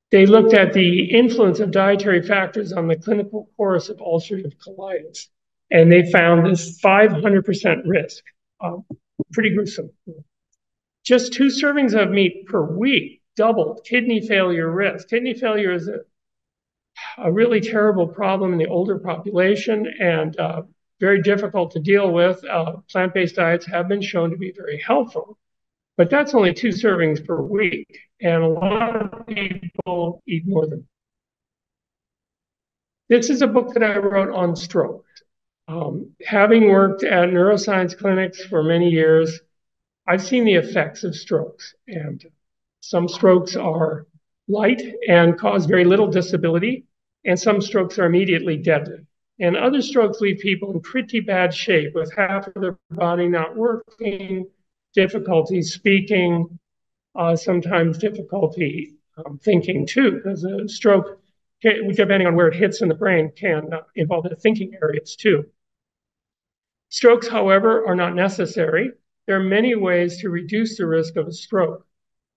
They looked at the influence of dietary factors on the clinical course of ulcerative colitis, and they found this 500% risk. Pretty gruesome. Just 2 servings of meat per week doubled kidney failure risk. Kidney failure is a really terrible problem in the older population and very difficult to deal with. Plant-based diets have been shown to be very helpful, but that's only 2 servings per week, and a lot of people eat more than that. This is a book that I wrote on stroke. Having worked at neuroscience clinics for many years, I've seen the effects of strokes, and some strokes are light and cause very little disability, and some strokes are immediately deadly. And other strokes leave people in pretty bad shape with half of their body not working, difficulty speaking, sometimes difficulty thinking too, because a stroke, depending on where it hits in the brain, can involve the thinking areas too. Strokes, however, are not necessary. There are many ways to reduce the risk of a stroke.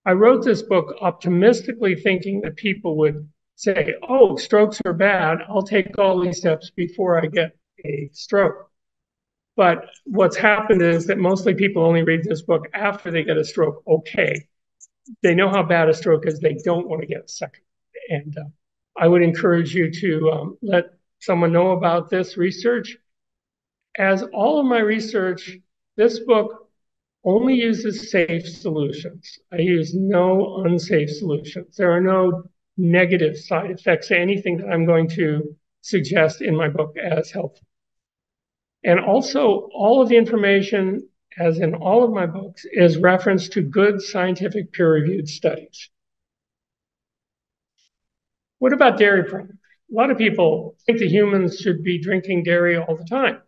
I wrote this book optimistically thinking that people would say, oh, strokes are bad. I'll take all these steps before I get a stroke. But what's happened is that mostly people only read this book after they get a stroke. Okay, they know how bad a stroke is. They don't want to get a second. And I would encourage you to let someone know about this research. As all of my research, this book only uses safe solutions. I use no unsafe solutions. There are no negative side effects to anything that I'm going to suggest in my book as helpful. And also, all of the information, as in all of my books, is referenced to good scientific peer-reviewed studies. What about dairy products? A lot of people think that humans should be drinking dairy all the time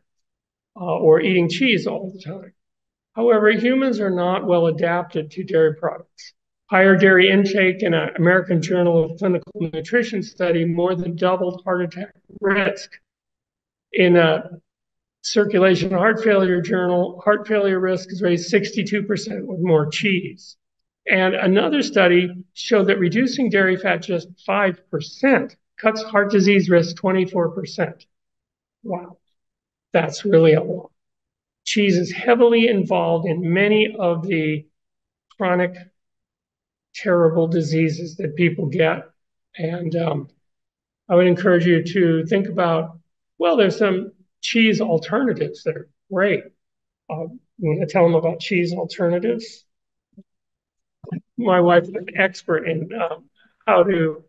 or eating cheese all the time. However, humans are not well adapted to dairy products. Higher dairy intake in an American Journal of Clinical Nutrition study more than doubled heart attack risk. In a Circulation Heart Failure Journal, heart failure risk is raised 62% with more cheese. And another study showed that reducing dairy fat just 5% cuts heart disease risk 24%. Wow, that's really a lot. Cheese is heavily involved in many of the chronic, terrible diseases that people get. And I would encourage you to think about, well, there's some cheese alternatives that are great. I'm going to tell them about cheese alternatives. My wife is an expert in how to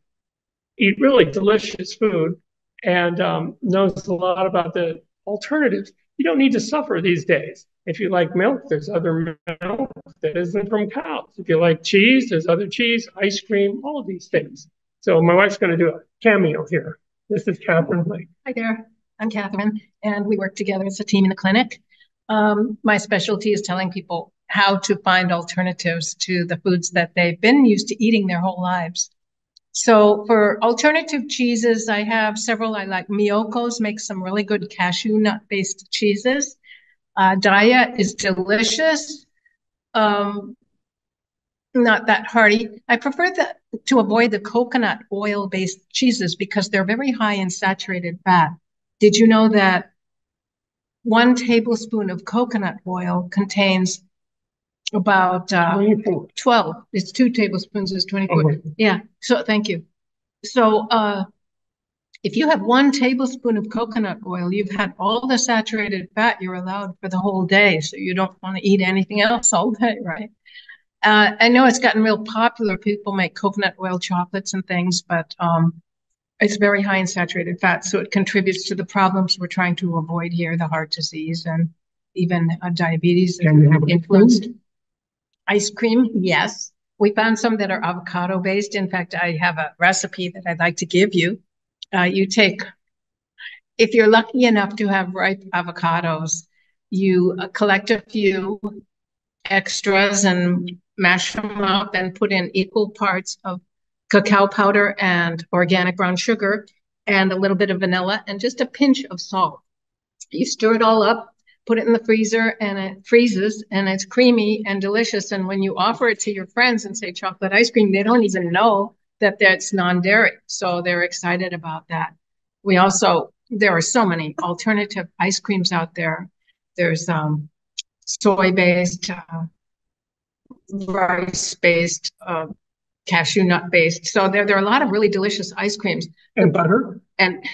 eat really delicious food and knows a lot about the alternatives. You don't need to suffer these days. If you like milk, there's other milk that isn't from cows. If you like cheese, there's other cheese, ice cream, all of these things. So my wife's going to do a cameo here. This is Catherine Blake. Hi there, I'm Catherine, and we work together as a team in the clinic. My specialty is telling people how to find alternatives to the foods that they've been used to eating their whole lives. So for alternative cheeses, I have several. I like Miyoko's, makes some really good cashew nut-based cheeses. Daya is delicious, not that hearty. I prefer to avoid the coconut oil-based cheeses because they're very high in saturated fat. Did you know that 1 tablespoon of coconut oil contains about 12? It's 2 tablespoons is 24. Yeah, so thank you. So if you have 1 tablespoon of coconut oil, you've had all the saturated fat you're allowed for the whole day. So you don't want to eat anything else all day, right? I know it's gotten real popular. People make coconut oil chocolates and things, but it's very high in saturated fat. So it contributes to the problems we're trying to avoid here, the heart disease and even diabetes and influenced. Ice cream, yes. We found some that are avocado based. In fact, I have a recipe that I'd like to give you. You take, if you're lucky enough to have ripe avocados, you collect a few extras and mash them up and put in equal parts of cacao powder and organic brown sugar and a little bit of vanilla and just a pinch of salt. You stir it all up, put it in the freezer, and it freezes, and it's creamy and delicious. And when you offer it to your friends and say chocolate ice cream, they don't even know that that's non-dairy. So they're excited about that. We also, there are so many alternative ice creams out there. There's soy-based, rice-based, cashew nut-based. So there are a lot of really delicious ice creams. And butter? And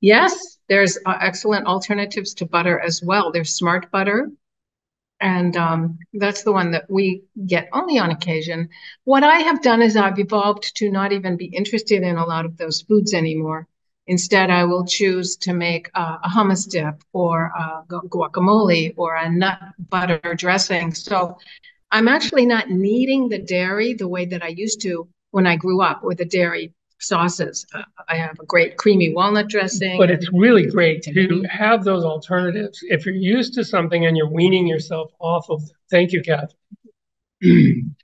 yes, there's excellent alternatives to butter as well. There's smart butter. And that's the one that we get only on occasion. What I have done is I've evolved to not even be interested in a lot of those foods anymore. Instead, I will choose to make a hummus dip or a guacamole or a nut butter dressing. So I'm actually not needing the dairy the way that I used to when I grew up with the dairy sauces. I have a great creamy walnut dressing. But it's really great to have those alternatives. If you're used to something and you're weaning yourself off of them. Thank you, Catherine.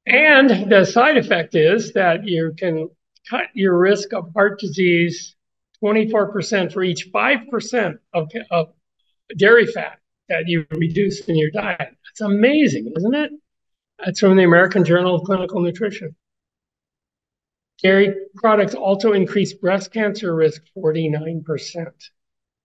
And the side effect is that you can cut your risk of heart disease 24% for each 5% of dairy fat that you reduce in your diet. It's amazing, isn't it? That's from the American Journal of Clinical Nutrition. Dairy products also increase breast cancer risk 49%.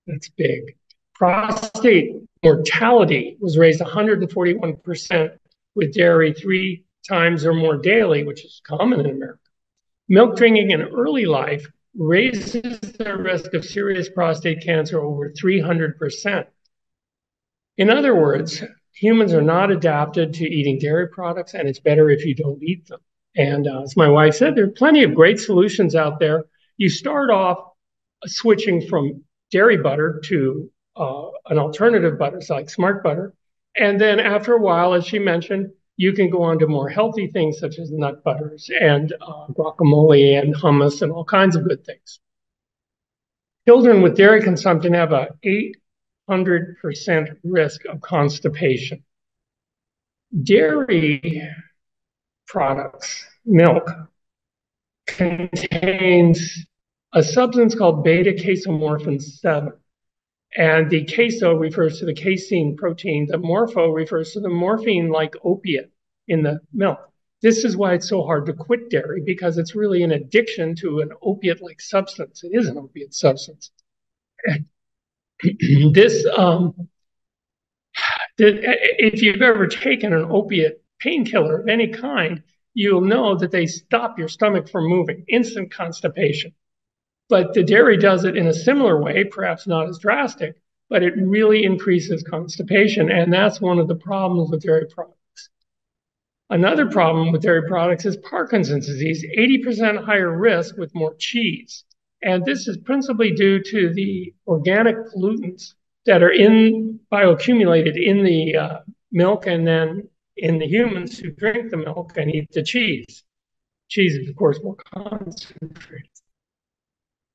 That's big. Prostate mortality was raised 141% with dairy 3 times or more daily, which is common in America. Milk drinking in early life raises the risk of serious prostate cancer over 300%. In other words, humans are not adapted to eating dairy products, and it's better if you don't eat them. And as my wife said, there are plenty of great solutions out there. You start off switching from dairy butter to an alternative butter, so like smart butter. And then after a while, as she mentioned, you can go on to more healthy things such as nut butters and guacamole and hummus and all kinds of good things. Children with dairy consumption have a 800% risk of constipation. Dairy products, milk, contains a substance called beta-casomorphin 7. And the caso refers to the casein protein. The morpho refers to the morphine-like opiate in the milk. This is why it's so hard to quit dairy, because it's really an addiction to an opiate-like substance. It is an opiate substance. This, if you've ever taken an opiate painkiller of any kind, you'll know that they stop your stomach from moving, instant constipation. But the dairy does it in a similar way, perhaps not as drastic, but it really increases constipation. And that's one of the problems with dairy products. Another problem with dairy products is Parkinson's disease, 80% higher risk with more cheese. And this is principally due to the organic pollutants that are bioaccumulated in the milk and then in the humans who drink the milk and eat the cheese. Cheese is, of course, more concentrated.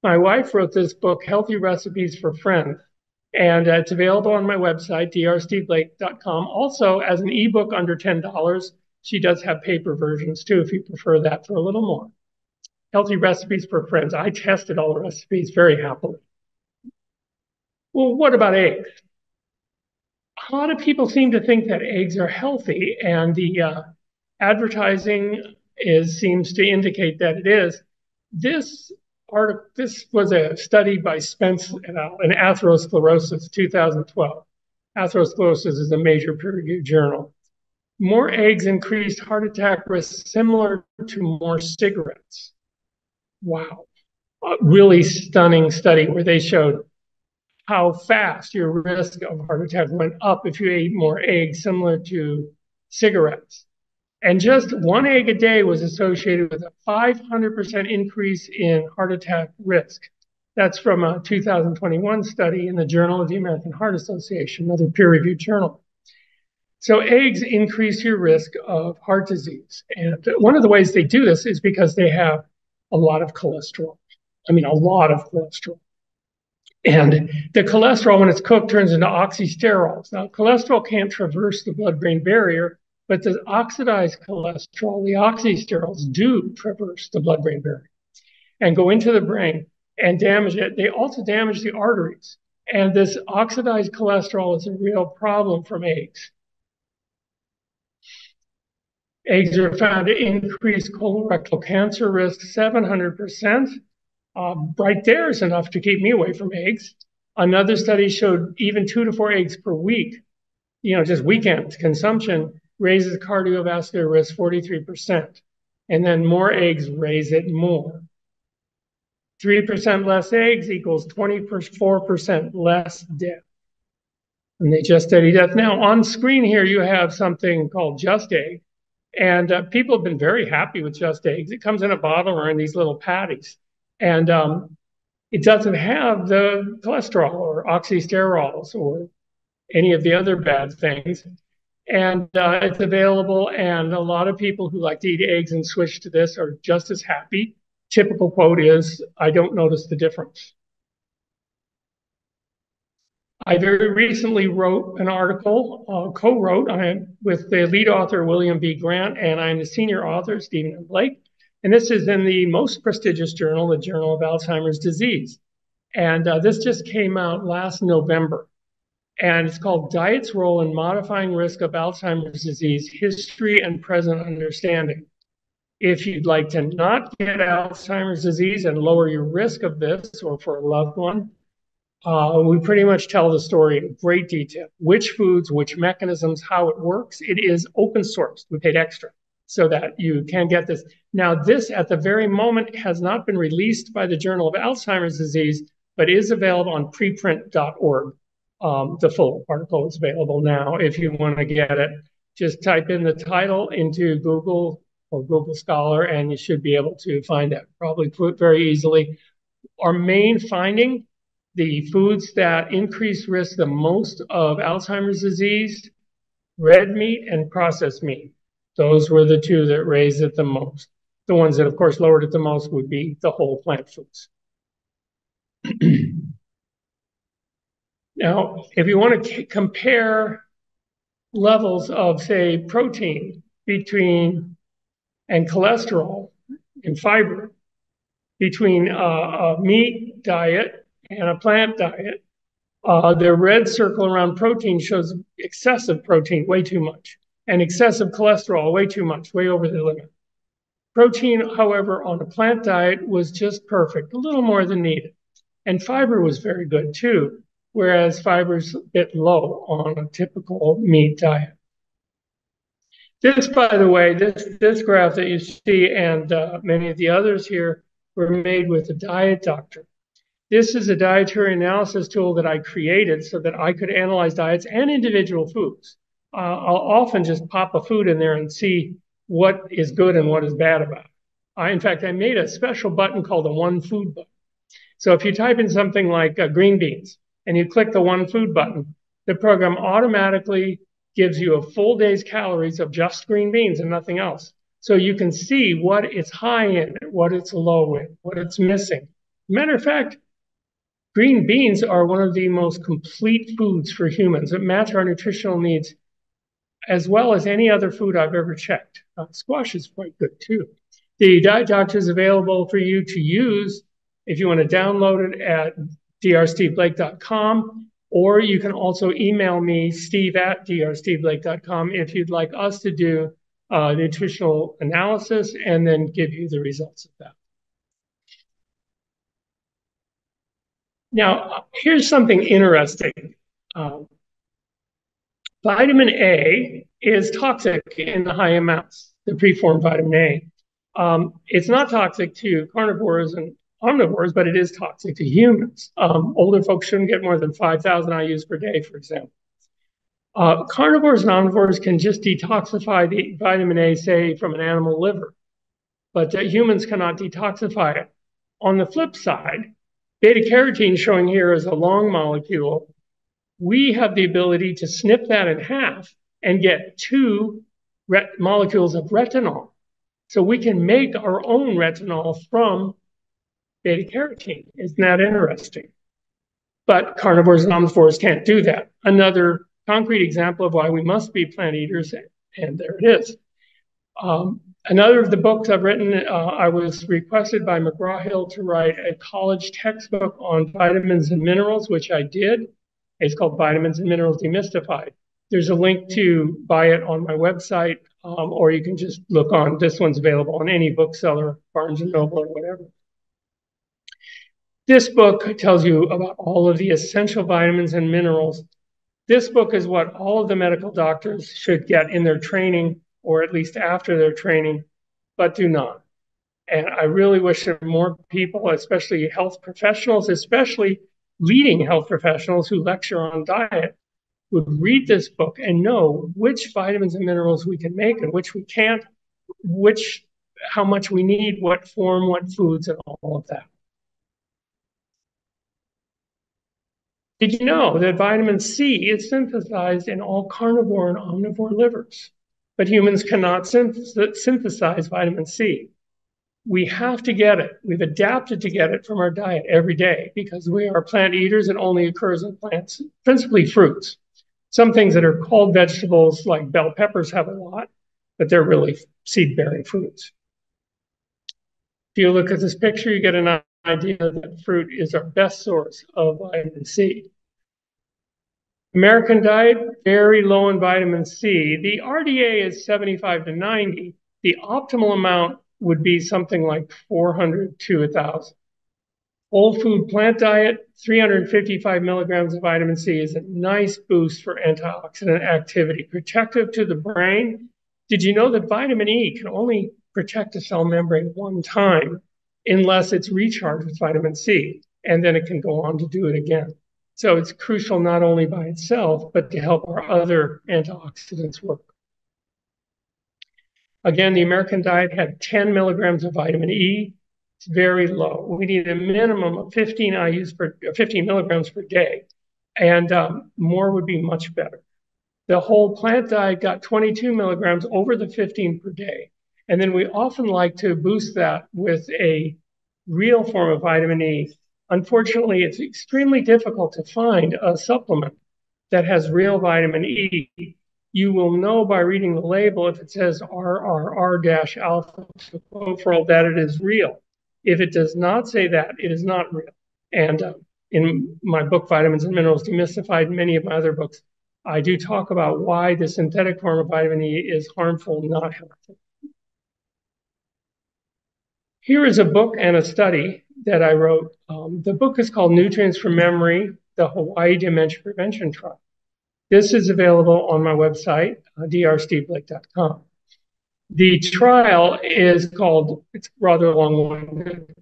My wife wrote this book, Healthy Recipes for Friends, and it's available on my website, drsteveblake.com. Also, as an ebook under $10, she does have paper versions too, if you prefer that for a little more. Healthy Recipes for Friends. I tested all the recipes very happily. Well, what about eggs? A lot of people seem to think that eggs are healthy, and the advertising seems to indicate that it is. This was a study by Spence et al. In Atherosclerosis, 2012. Atherosclerosis is a major peer-reviewed journal. More eggs increased heart attack risk similar to more cigarettes. Wow. A really stunning study where they showed how fast your risk of heart attack went up if you ate more eggs, similar to cigarettes. And just one egg a day was associated with a 500% increase in heart attack risk. That's from a 2021 study in the Journal of the American Heart Association, another peer-reviewed journal. So eggs increase your risk of heart disease. And one of the ways they do this is because they have a lot of cholesterol. I mean, a lot of cholesterol. And the cholesterol, when it's cooked, turns into oxysterols. Now, cholesterol can't traverse the blood-brain barrier, but the oxidized cholesterol, the oxysterols, do traverse the blood-brain barrier and go into the brain and damage it. They also damage the arteries. And this oxidized cholesterol is a real problem from eggs. Eggs are found to increase colorectal cancer risk 700%. Right there is enough to keep me away from eggs. Another study showed even 2 to 4 eggs per week, just weekend consumption, raises cardiovascular risk 43%. And then more eggs raise it more. 3% less eggs equals 24% less death. And they just studied death. Now, on screen here, you have something called Just Egg. And people have been very happy with Just Eggs. It comes in a bottle or in these little patties. And it doesn't have the cholesterol or oxysterols or any of the other bad things. And it's available. And a lot of people who like to eat eggs and switch to this are just as happy. Typical quote is, "I don't notice the difference." I very recently wrote an article, co-wrote with the lead author, William B. Grant, and I'm the senior author, Stephen M. Blake. And this is in the most prestigious journal, the Journal of Alzheimer's Disease. And this just came out last November. And it's called Diet's Role in Modifying Risk of Alzheimer's Disease, History and Present Understanding. If you'd like to not get Alzheimer's disease and lower your risk of this or for a loved one, we pretty much tell the story in great detail. Which foods, which mechanisms, how it works. It is open sourced. We paid extra so that you can get this. Now, this at the very moment has not been released by the Journal of Alzheimer's Disease, but is available on preprint.org. The full article is available now. If you want to get it, just type in the title into Google or Google Scholar, and you should be able to find that probably very easily. Our main finding, the foods that increase risk the most of Alzheimer's disease, red meat and processed meat. Those were the two that raised it the most. The ones that, of course, lowered it the most would be the whole plant foods. Now, if you want to compare levels of, say, protein and cholesterol and fiber between a meat diet and a plant diet, the red circle around protein shows excessive protein, way too much, and excessive cholesterol, way too much, way over the limit. Protein, however, on a plant diet was just perfect, a little more than needed. And fiber was very good too, whereas fiber's a bit low on a typical meat diet. This, by the way, this graph that you see and many of the others here were made with a diet doctor. This is a dietary analysis tool that I created so that I could analyze diets and individual foods. I'll often just pop a food in there and see what is good and what is bad about it. In fact, I made a special button called the One Food button. So if you type in something like green beans and you click the One Food button, the program automatically gives you a full day's calories of just green beans and nothing else. So you can see what it's high in, what it's low in, what it's missing. Matter of fact, green beans are one of the most complete foods for humans that match our nutritional needs as well as any other food I've ever checked. Squash is quite good too. The Diet Doctor is available for you to use if you want to download it at drsteveblake.com, or you can also email me, steve@drsteveblake.com, if you'd like us to do nutritional analysis and then give you the results of that. Now, here's something interesting. Vitamin A is toxic in the high amounts, the preformed vitamin A. It's not toxic to carnivores and omnivores, but it is toxic to humans. Older folks shouldn't get more than 5,000 IUs per day, for example. Carnivores and omnivores can just detoxify the vitamin A, say, from an animal liver, but humans cannot detoxify it. On the flip side, beta-carotene, showing here as a long molecule, we have the ability to snip that in half and get 2 molecules of retinol. So we can make our own retinol from beta-carotene. Isn't that interesting? But carnivores and omnivores can't do that. Another concrete example of why we must be plant eaters, and there it is. Another of the books I've written, I was requested by McGraw-Hill to write a college textbook on vitamins and minerals, which I did. It's called Vitamins and Minerals Demystified. There's a link to buy it on my website, or you can just look on, this one's available on any bookseller, Barnes & Noble or whatever. This book tells you about all of the essential vitamins and minerals. This book is what all of the medical doctors should get in their training, or at least after their training, but do not. And I really wish that more people, especially health professionals, especially leading health professionals who lecture on diet, would read this book and know which vitamins and minerals we can make and which we can't, how much we need, what form, what foods, and all of that. Did you know that vitamin C is synthesized in all carnivore and omnivore livers, but humans cannot synthesize vitamin C? We have to get it. We've adapted to get it from our diet every day because we are plant eaters. It only occurs in plants, principally fruits. Some things that are called vegetables, like bell peppers, have a lot, but they're really seed-bearing fruits. If you look at this picture, you get an idea that fruit is our best source of vitamin C. American diet, very low in vitamin C. The RDA is 75 to 90. The optimal amount would be something like 400 to 1,000. Whole food plant diet, 355 milligrams of vitamin C is a nice boost for antioxidant activity, protective to the brain. Did you know that vitamin E can only protect a cell membrane one time unless it's recharged with vitamin C, and then it can go on to do it again. So it's crucial not only by itself, but to help our other antioxidants work. Again, the American diet had 10 milligrams of vitamin E. It's very low. We need a minimum of 15 milligrams per day, and more would be much better. The whole plant diet got 22 milligrams over the 15 per day. And then we often like to boost that with a real form of vitamin E. Unfortunately, it's extremely difficult to find a supplement that has real vitamin E. You will know by reading the label if it says RRR-alpha tocopherol that it is real. If it does not say that, it is not real. And in my book, Vitamins and Minerals Demystified, and many of my other books, I do talk about why the synthetic form of vitamin E is harmful, not helpful. Here is a book and a study that I wrote. The book is called Nutrients for Memory, the Hawaii Dementia Prevention Trial. This is available on my website, drsteveblake.com. The trial is called, it's rather long-winded,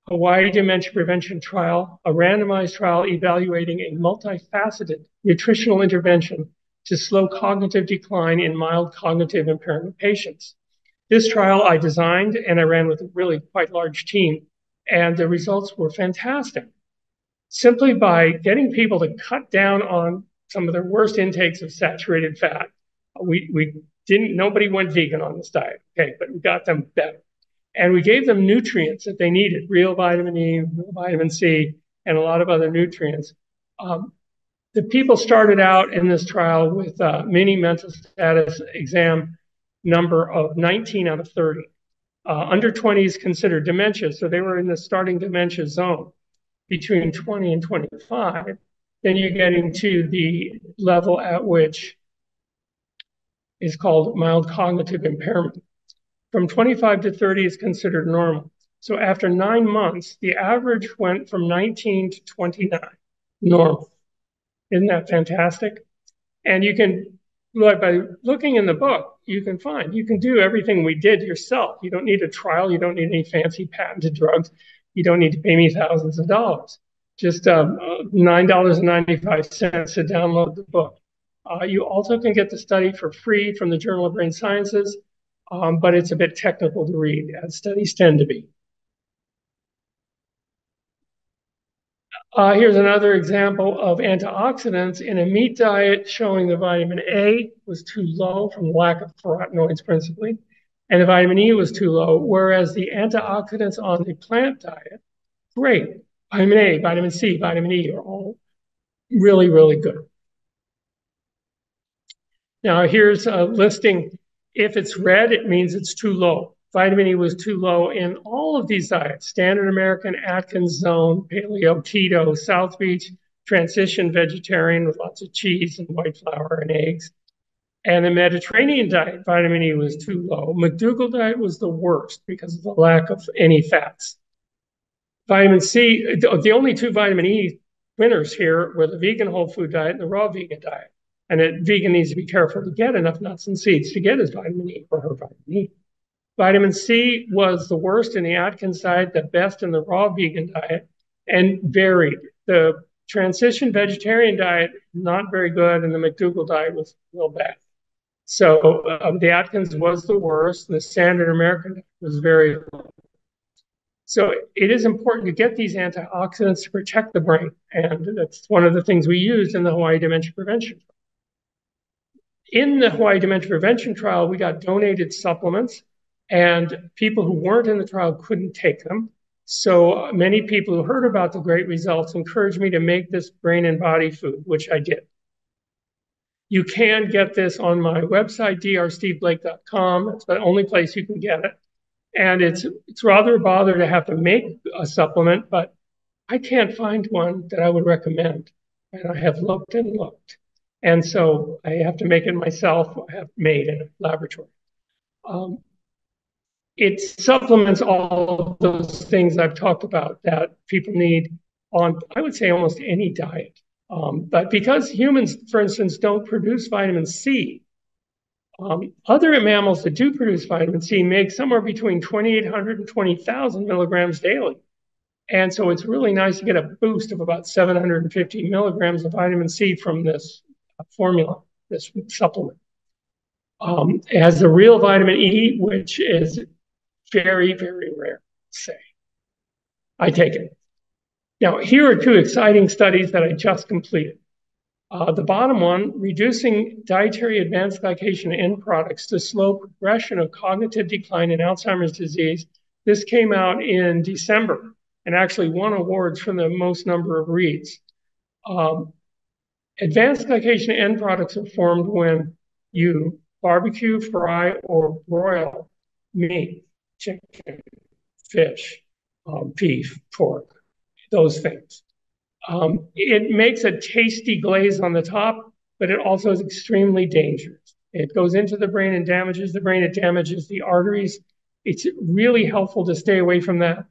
Hawaii Dementia Prevention Trial, a randomized trial evaluating a multifaceted nutritional intervention to slow cognitive decline in mild cognitive impairment patients. This trial I designed and I ran with a really quite large team, and the results were fantastic. Simply by getting people to cut down on some of their worst intakes of saturated fat, nobody went vegan on this diet, okay, but we got them better. And we gave them nutrients that they needed, real vitamin E, real vitamin C, and a lot of other nutrients. The people started out in this trial with a mini mental status exam number of 19 out of 30. Under 20 is considered dementia, so they were in the starting dementia zone. Between 20 and 25, then you're getting to the level at which is called mild cognitive impairment. From 25 to 30 is considered normal. So after 9 months, the average went from 19 to 29, normal. Isn't that fantastic? And you can, by looking in the book, you can do everything we did yourself. You don't need a trial. You don't need any fancy patented drugs. You don't need to pay me thousands of dollars. Just $9.95 to download the book. You also can get the study for free from the Journal of Brain Sciences, but it's a bit technical to read, as studies tend to be. Here's another example of antioxidants in a meat diet showing the vitamin A was too low from lack of carotenoids principally, and the vitamin E was too low, whereas the antioxidants on the plant diet, great. Vitamin A, vitamin C, vitamin E are all really, really good. Now here's a listing. If it's red, it means it's too low. Vitamin E was too low in all of these diets: Standard American, Atkins Zone, Paleo, Keto, South Beach, Transition Vegetarian with lots of cheese and white flour and eggs. And the Mediterranean diet, vitamin E was too low. McDougall diet was the worst because of the lack of any fats. Vitamin C, the only two vitamin E winners here were the vegan whole food diet and the raw vegan diet. And a vegan needs to be careful to get enough nuts and seeds to get his vitamin E or her vitamin E. Vitamin C was the worst in the Atkins diet, the best in the raw vegan diet, and varied. The transition vegetarian diet, not very good, and the McDougall diet was real bad. So the Atkins was the worst, the Standard American was very low. So it is important to get these antioxidants to protect the brain, and that's one of the things we used in the Hawaii Dementia Prevention. In the Hawaii Dementia Prevention trial, we got donated supplements, and people who weren't in the trial couldn't take them. So many people who heard about the great results encouraged me to make this brain and body food, which I did. You can get this on my website, drsteveblake.com. It's the only place you can get it. And it's rather a bother to have to make a supplement, but I can't find one that I would recommend. And I have looked and looked. And so I have to make it myself. I have made in a laboratory. It supplements all of those things I've talked about that people need on, I would say, almost any diet. But because humans, for instance, don't produce vitamin C, other mammals that do produce vitamin C make somewhere between 2,800 and 20,000 milligrams daily. And so it's really nice to get a boost of about 750 milligrams of vitamin C from this formula, this supplement. It has the real vitamin E, which is very, very rare, say. I take it. Now, here are two exciting studies that I just completed. The bottom one, reducing dietary advanced glycation end products to slow progression of cognitive decline in Alzheimer's disease. This came out in December and actually won awards for the most number of reads. Advanced glycation end products are formed when you barbecue, fry, or broil meat, chicken, fish, beef, pork, those things. It makes a tasty glaze on the top, but it also is extremely dangerous. It goes into the brain and damages the brain. It damages the arteries. It's really helpful to stay away from that.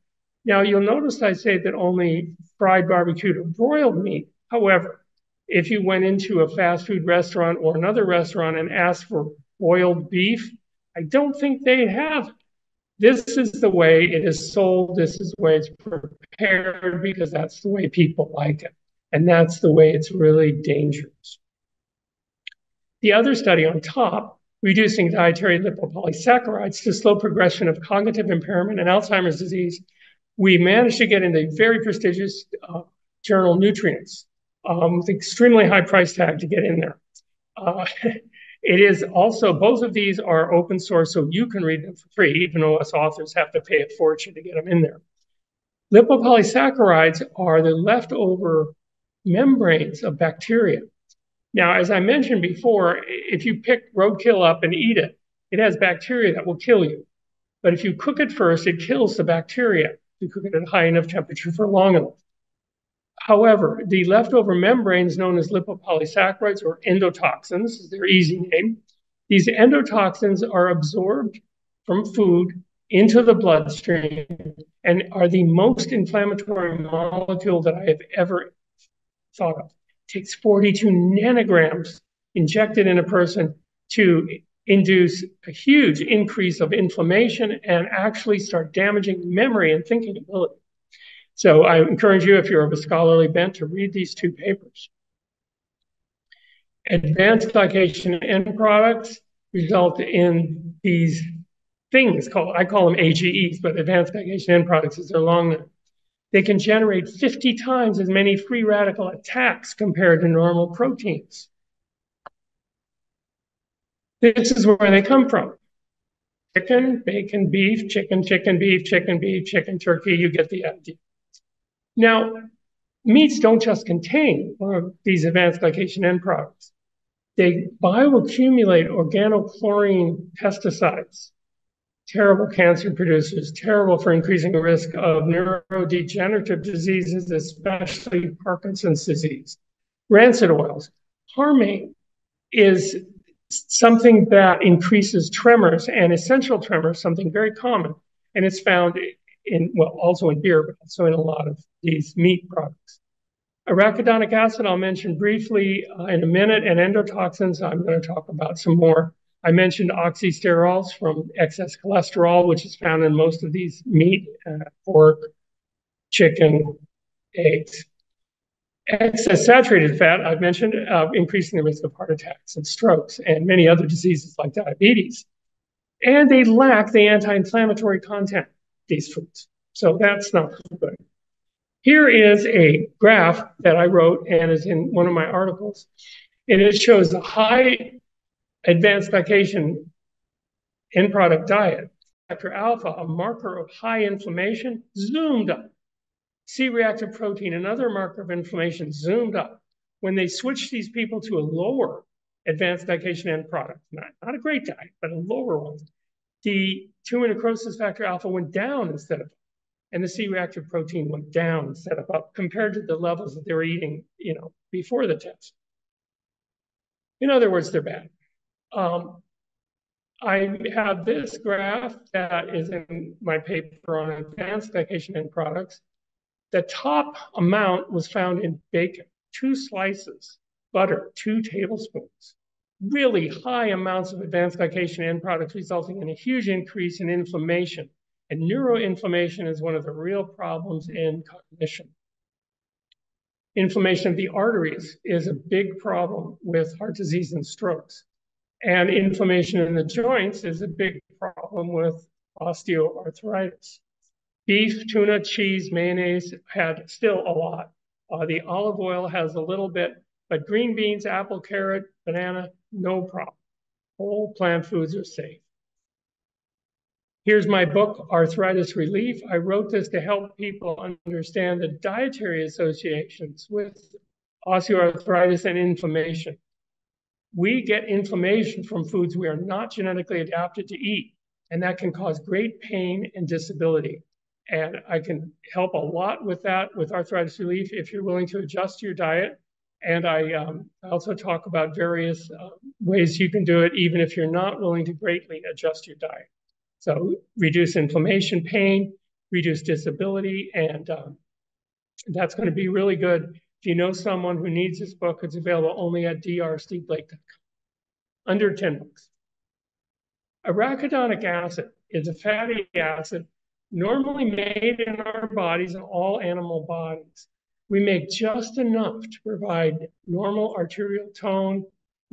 Now, you'll notice I say that only fried, barbecued, or broiled meat. However, if you went into a fast food restaurant or another restaurant and asked for boiled beef, I don't think they'd have it. This is the way it is sold. This is the way it's prepared because that's the way people like it. And that's the way it's really dangerous. The other study on top, reducing dietary lipopolysaccharides to slow progression of cognitive impairment and Alzheimer's disease, we managed to get in the very prestigious journal Nutrients with extremely high price tag to get in there. It is also, both of these are open source, so you can read them for free, even though us authors have to pay a fortune to get them in there. Lipopolysaccharides are the leftover membranes of bacteria. Now, as I mentioned before, if you pick roadkill up and eat it, it has bacteria that will kill you. But if you cook it first, it kills the bacteria. You cook it at a high enough temperature for long enough. However, the leftover membranes known as lipopolysaccharides or endotoxins, is their easy name. These endotoxins are absorbed from food into the bloodstream and are the most inflammatory molecule that I have ever thought of. It takes 42 nanograms injected in a person to induce a huge increase of inflammation and actually start damaging memory and thinking ability. So I encourage you, if you're of a scholarly bent, to read these two papers. Advanced glycation end products result in these things called, I call them AGEs, but advanced glycation end products is their long name. They can generate 50 times as many free radical attacks compared to normal proteins. This is where they come from. Chicken, bacon, beef, chicken, beef, chicken, turkey, you get the idea. Now, meats don't just contain these advanced glycation end products. They bioaccumulate organochlorine pesticides, terrible cancer producers, terrible for increasing the risk of neurodegenerative diseases, especially Parkinson's disease. Rancid oils. Harmine is something that increases tremors and essential tremors, something very common. And it's found in, well, also in beer, but also in a lot of these meat products. Arachidonic acid, I'll mention briefly in a minute, and endotoxins, I'm going to talk about some more. I mentioned oxysterols from excess cholesterol, which is found in most of these meat, pork, chicken, eggs. Excess saturated fat, I've mentioned, increasing the risk of heart attacks and strokes and many other diseases like diabetes. And they lack the anti-inflammatory content, these foods. So that's not good. Here is a graph that I wrote and is in one of my articles. And it shows a high advanced glycation end product diet. Factor alpha, a marker of high inflammation, zoomed up. C-reactive protein, another marker of inflammation, zoomed up. When they switched these people to a lower advanced glycation end product, not a great diet, but a lower one, the tumor necrosis factor alpha went down instead of up, and the C-reactive protein went down instead of up compared to the levels that they were eating, before the test. In other words, they're bad. I have this graph that is in my paper on advanced glycation end products. The top amount was found in bacon, 2 slices, butter, 2 tablespoons. Really high amounts of advanced glycation end products resulting in a huge increase in inflammation. And neuroinflammation is one of the real problems in cognition. Inflammation of the arteries is a big problem with heart disease and strokes. And inflammation in the joints is a big problem with osteoarthritis. Beef, tuna, cheese, mayonnaise had still a lot. The olive oil has a little bit, but green beans, apple, carrot, banana, no problem. Whole plant foods are safe. Here's my book, Arthritis Relief. I wrote this to help people understand the dietary associations with osteoarthritis and inflammation. We get inflammation from foods we are not genetically adapted to eat, and that can cause great pain and disability. And I can help a lot with that with arthritis relief if you're willing to adjust your diet. And I also talk about various ways you can do it, even if you're not willing to greatly adjust your diet. So reduce inflammation, pain, reduce disability, and that's going to be really good. If you know someone who needs this book, it's available only at drsteveblake.com. Under $10. Arachidonic acid. is a fatty acid normally made in our bodies and all animal bodies. We make just enough to provide normal arterial tone,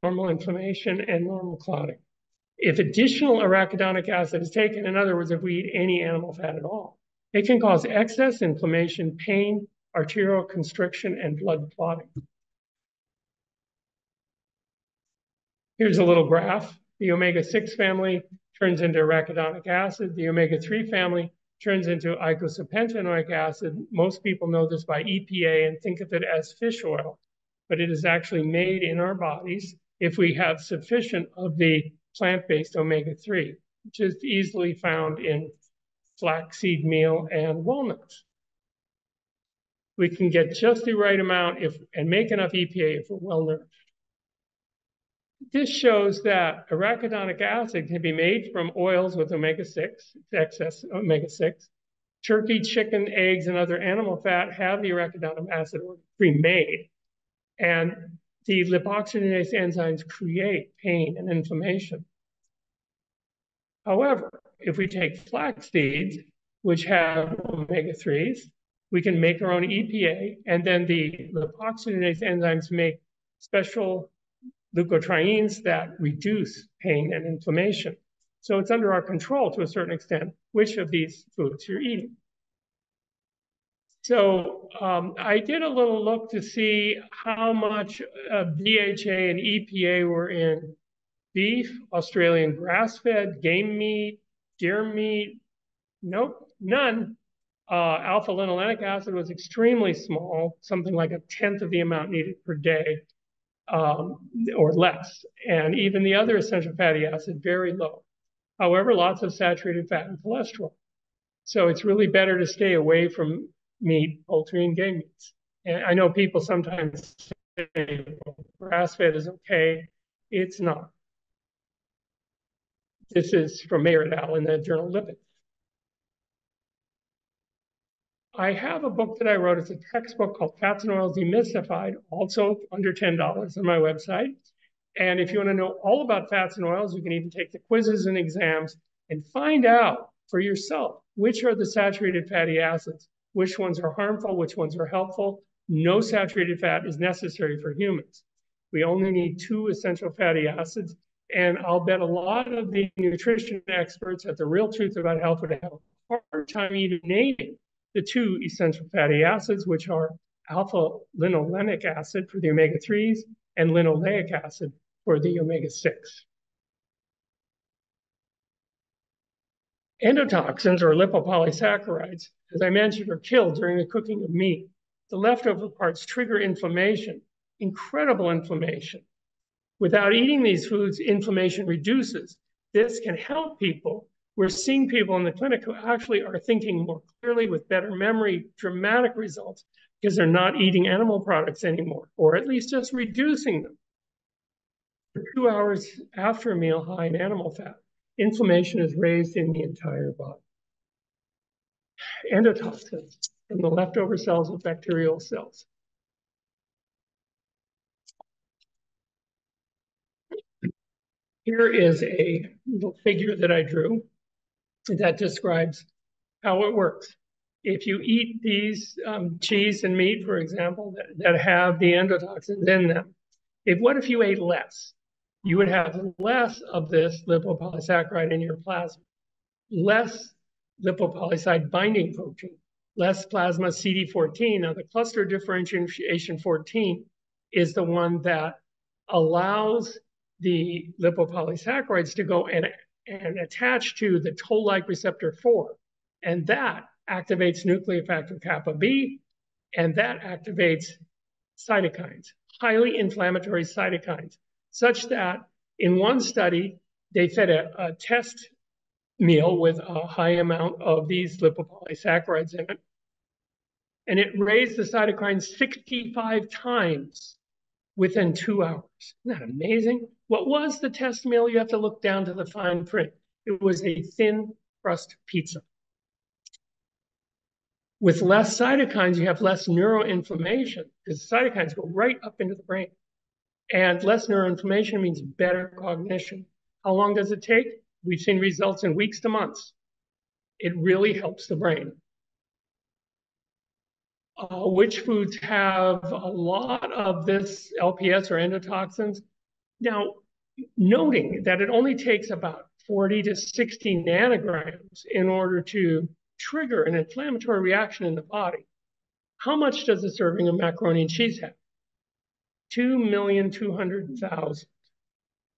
normal inflammation, and normal clotting. If additional arachidonic acid is taken, in other words, if we eat any animal fat at all, it can cause excess inflammation, pain, arterial constriction, and blood clotting. Here's a little graph. The omega-6 family turns into arachidonic acid. The omega-3 family turns into eicosapentaenoic acid. Most people know this by EPA and think of it as fish oil, but it is actually made in our bodies if we have sufficient of the plant-based omega-3, which is easily found in flaxseed meal and walnuts. We can get just the right amount and make enough EPA if we're well nourished. This shows that arachidonic acid can be made from oils with omega-6, excess omega-6. Turkey, chicken, eggs, and other animal fat have the arachidonic acid pre-made, and the lipoxygenase enzymes create pain and inflammation. However, if we take flax seeds, which have omega-3s, we can make our own EPA, and then the lipoxygenase enzymes make special leukotrienes that reduce pain and inflammation. So it's under our control to a certain extent which of these foods you're eating. So I did a little look to see how much DHA and EPA were in beef, Australian grass-fed, game meat, deer meat. Nope, none. Alpha-linolenic acid was extremely small, something like 1/10 of the amount needed per day. Or less. And even the other essential fatty acid, very low. However, lots of saturated fat and cholesterol. So it's really better to stay away from meat, poultry, and game meats. And I know people sometimes say grass-fed is okay. It's not. This is from Mayer et al. In the journal Lipids. I have a book that I wrote. It's a textbook called Fats and Oils Demystified, also under $10 on my website. And if you want to know all about fats and oils, you can even take the quizzes and exams and find out for yourself which are the saturated fatty acids, which ones are harmful, which ones are helpful. No saturated fat is necessary for humans. We only need 2 essential fatty acids. And I'll bet a lot of the nutrition experts at The Real Truth About Health would have a hard time even naming the 2 essential fatty acids, which are alpha-linolenic acid for the omega-3s and linoleic acid for the omega-6. Endotoxins, or lipopolysaccharides, as I mentioned, are killed during the cooking of meat. The leftover parts trigger inflammation, incredible inflammation. Without eating these foods, inflammation reduces. This can help people. We're seeing people in the clinic who actually are thinking more clearly with better memory, dramatic results, because they're not eating animal products anymore, or at least just reducing them. For 2 hours after a meal high in animal fat, inflammation is raised in the entire body. Endotoxins from the leftover cells of bacterial cells. Here is a little figure that I drew that describes how it works. If you eat these cheese and meat, for example, that have the endotoxins in them, what if you ate less? You would have less of this lipopolysaccharide in your plasma, less lipopolysaccharide binding protein, less plasma CD14. Now, the cluster differentiation 14 is the one that allows the lipopolysaccharides to go and attach to the toll-like receptor 4. And that activates nuclear factor kappa B, and that activates cytokines, highly inflammatory cytokines, such that in one study, they fed a test meal with a high amount of these lipopolysaccharides in it, and it raised the cytokines 65 times within 2 hours. Isn't that amazing? What was the test meal? You have to look down to the fine print. It was a thin crust pizza. With less cytokines, you have less neuroinflammation because cytokines go right up into the brain. And less neuroinflammation means better cognition. How long does it take? We've seen results in weeks to months. It really helps the brain. Which foods have a lot of this LPS or endotoxins? Now, noting that it only takes about 40 to 60 nanograms in order to trigger an inflammatory reaction in the body. How much does a serving of macaroni and cheese have? 2,200,000.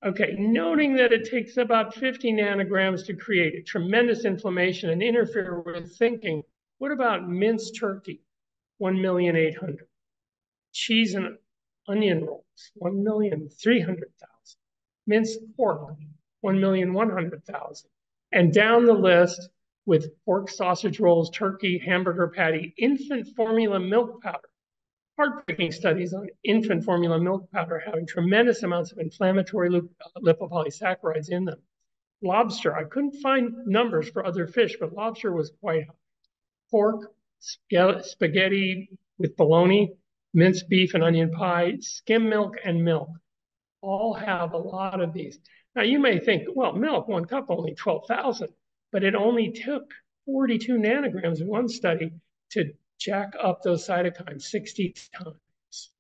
Okay, noting that it takes about 50 nanograms to create a tremendous inflammation and interfere with thinking, what about minced turkey? 1,800,000. Cheese and onion rolls, 1,300,000. Minced pork, 1,100,000. And down the list with pork sausage rolls, turkey, hamburger patty, infant formula milk powder. Heartbreaking studies on infant formula milk powder having tremendous amounts of inflammatory lipopolysaccharides in them. Lobster, I couldn't find numbers for other fish, but lobster was quite high. Pork, spaghetti with bologna, minced beef and onion pie, skim milk, and milk all have a lot of these. Now you may think, well, milk, 1 cup, only 12,000, but it only took 42 nanograms in one study to jack up those cytokines 60 times.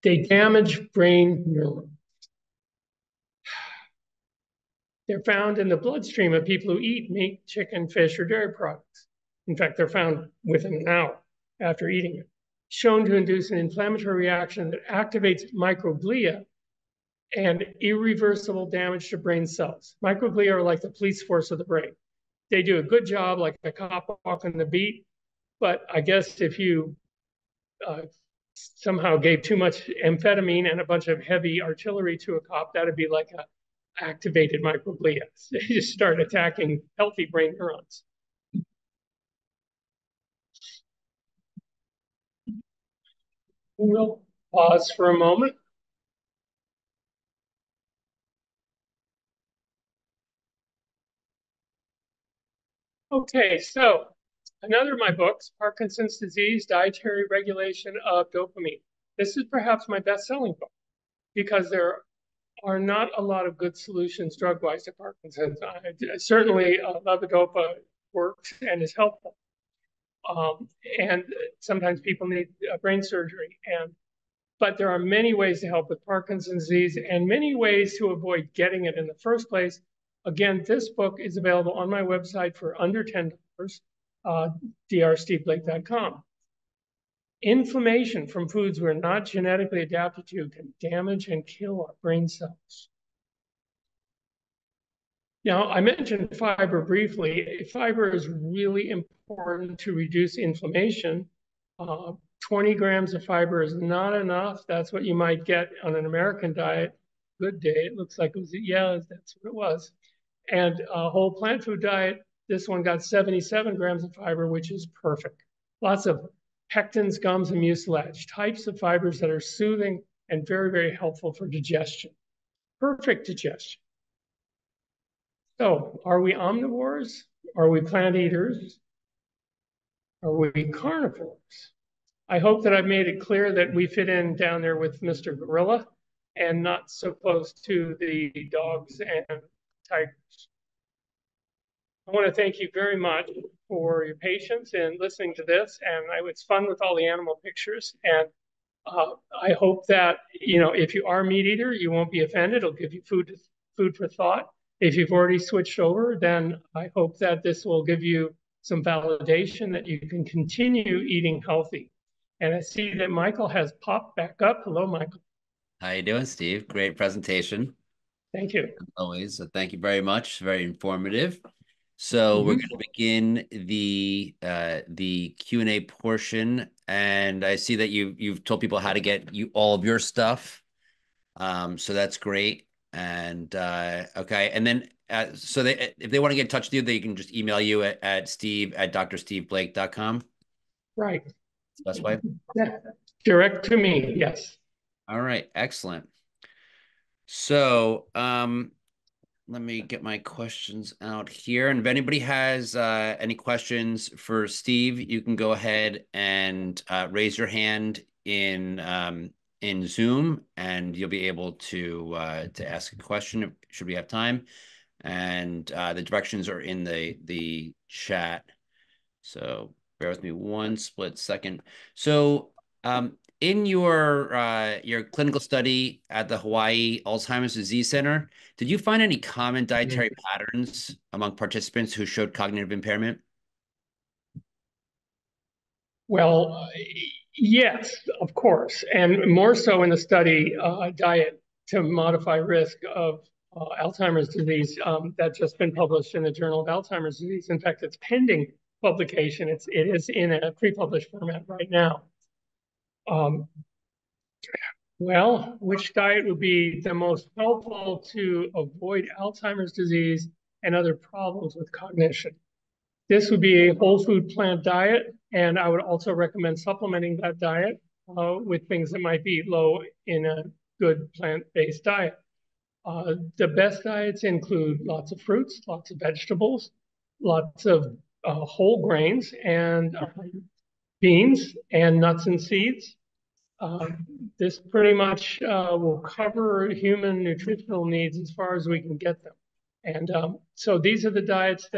They damage brain neurons. They're found in the bloodstream of people who eat meat, chicken, fish, or dairy products. In fact, they're found within an hour after eating it. Shown to induce an inflammatory reaction that activates microglia and irreversible damage to brain cells. Microglia are like the police force of the brain. They do a good job like a cop walking the beat, but I guess if you somehow gave too much amphetamine and a bunch of heavy artillery to a cop, that'd be like a activated microglia. They just start attacking healthy brain neurons. We'll pause for a moment. Okay, so another of my books, Parkinson's Disease, Dietary Regulation of Dopamine. This is perhaps my best-selling book because there are not a lot of good solutions drug-wise to Parkinson's. Certainly, levodopa works and is helpful. And sometimes people need brain surgery. But there are many ways to help with Parkinson's disease and many ways to avoid getting it in the first place. Again, this book is available on my website for under $10, drsteveblake.com. Inflammation from foods we're not genetically adapted to can damage and kill our brain cells. Now, I mentioned fiber briefly. Fiber is really important to reduce inflammation. 20 grams of fiber is not enough. That's what you might get on an American diet. Good day. It looks like it was, yeah, that's what it was. And a whole plant food diet, this one got 77 grams of fiber, which is perfect. Lots of pectins, gums, and mucilage, types of fibers that are soothing and very, very helpful for digestion. Perfect digestion. So are we omnivores? Are we plant eaters? Are we carnivores? I hope that I've made it clear that we fit in down there with Mr. Gorilla and not so close to the dogs and tigers. I want to thank you very much for your patience in listening to this. And it's fun with all the animal pictures. And I hope that, if you are a meat eater, you won't be offended. It'll give you food for thought. If you've already switched over, then I hope that this will give you some validation that you can continue eating healthy. And I see that Michael has popped back up. Hello, Michael. How you doing, Steve? Great presentation. Thank you. As always. So thank you very much. Very informative. So we're going to begin the Q&A portion, and I see that you've told people how to get all of your stuff. So that's great. And okay, and then so if they want to get in touch with you, they can just email you at steve@drsteveblake.com. Right. That's the best way. Yeah. Direct to me, yes. All right, excellent. So let me get my questions out here. And if anybody has any questions for Steve, you can go ahead and raise your hand in in Zoom, and you'll be able to ask a question should we have time. And the directions are in the chat. So bear with me one split second. So in your clinical study at the Hawaii Alzheimer's Disease Center, did you find any common dietary patterns among participants who showed cognitive impairment? Well, yes, of course, and more so in the study diet to modify risk of Alzheimer's disease that's just been published in the Journal of Alzheimer's Disease. In fact, it's pending publication. It is in a pre-published format right now. Well, which diet would be the most helpful to avoid Alzheimer's disease and other problems with cognition? This would be a whole food plant diet, and I would also recommend supplementing that diet with things that might be low in a good plant-based diet. The best diets include lots of fruits, lots of vegetables, lots of whole grains and beans and nuts and seeds. This pretty much will cover human nutritional needs as far as we can get them. And so these are the diets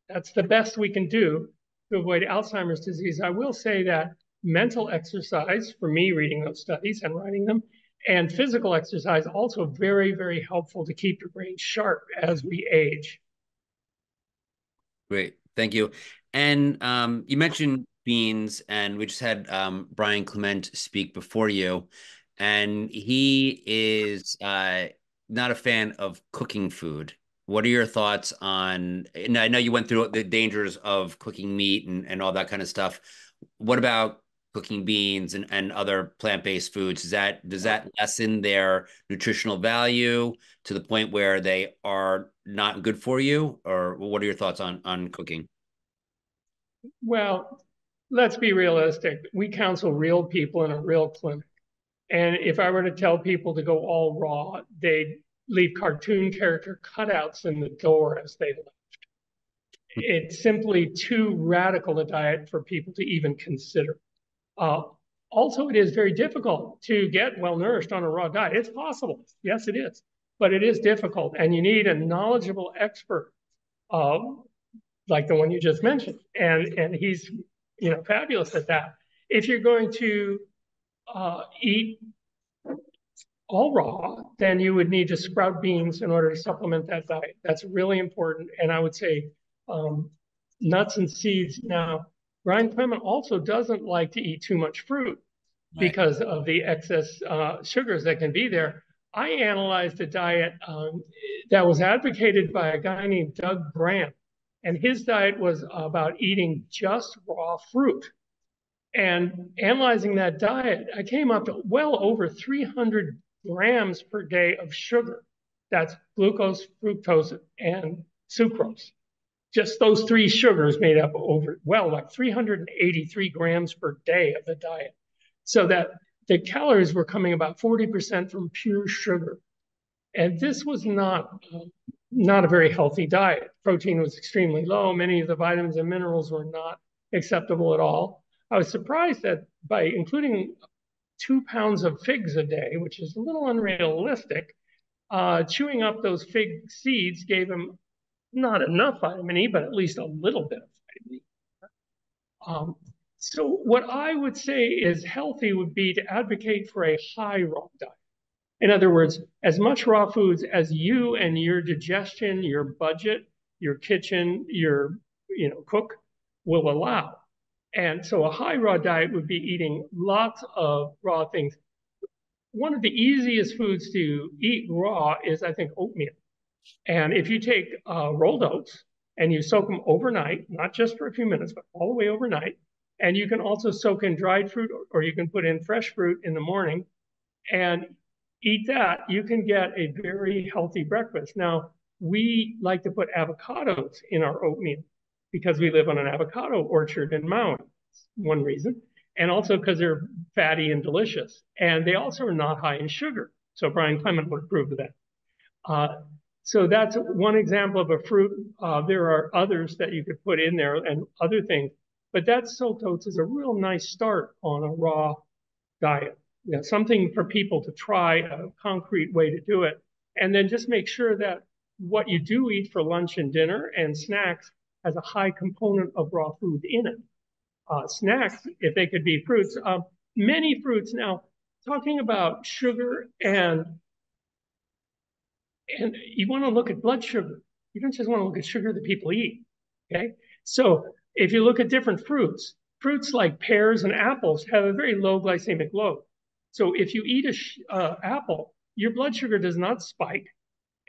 that's the best we can do to avoid Alzheimer's disease. I will say that mental exercise, for me reading those studies and writing them, and physical exercise also very, very helpful to keep your brain sharp as we age. Great, thank you. And you mentioned beans, and we just had Brian Clement speak before you, and he is not a fan of cooking food. What are your thoughts on, and I know you went through the dangers of cooking meat and all that kind of stuff. What about cooking beans and other plant-based foods? Does that lessen their nutritional value to the point where they are not good for you? Or what are your thoughts on cooking? Well, let's be realistic. We counsel real people in a real clinic. And if I were to tell people to go all raw, they'd leave cartoon character cutouts in the door as they left. It's simply too radical a diet for people to even consider. Also, it is very difficult to get well-nourished on a raw diet. It's possible. Yes, it is. But it is difficult. And you need a knowledgeable expert like the one you just mentioned. And he's fabulous at that. If you're going to eat all raw, then you would need to sprout beans in order to supplement that diet. That's really important. And I would say nuts and seeds. Now, Brian Clement also doesn't like to eat too much fruit because of the excess sugars that can be there. I analyzed a diet that was advocated by a guy named Doug Grant, and his diet was about eating just raw fruit. And analyzing that diet, I came up to well over 300 grams per day of sugar. That's glucose, fructose, and sucrose. Just those three sugars made up like 383 grams per day of the diet. So that the calories were coming about 40% from pure sugar. And this was not a very healthy diet. Protein was extremely low. Many of the vitamins and minerals were not acceptable at all. I was surprised that by including 2 pounds of figs a day, which is a little unrealistic, chewing up those fig seeds gave him not enough vitamin E, but at least a little bit of vitamin E. So what I would say is healthy would be to advocate for a high raw diet. In other words, as much raw foods as you and your digestion, your budget, your kitchen, your cook will allow. And so a high raw diet would be eating lots of raw things. One of the easiest foods to eat raw is, I think, oatmeal. And if you take rolled oats and you soak them overnight, not just for a few minutes, but all the way overnight, and you can also soak in dried fruit, or you can put in fresh fruit in the morning and eat that, you can get a very healthy breakfast. Now, we like to put avocados in our oatmeal because we live on an avocado orchard in Maui. That's one reason. And also because they're fatty and delicious. And they also are not high in sugar. So Brian Clement would approve of that. So that's one example of a fruit. There are others that you could put in there and other things. But that soaked oats is a real nice start on a raw diet. something for people to try, a concrete way to do it. And then just make sure that what you do eat for lunch and dinner and snacks has a high component of raw food in it. Snacks, if they could be fruits, many fruits. Now, talking about sugar and you want to look at blood sugar. You don't just want to look at sugar that people eat. Okay. So if you look at different fruits, fruits like pears and apples have a very low glycemic load. So if you eat an apple, your blood sugar does not spike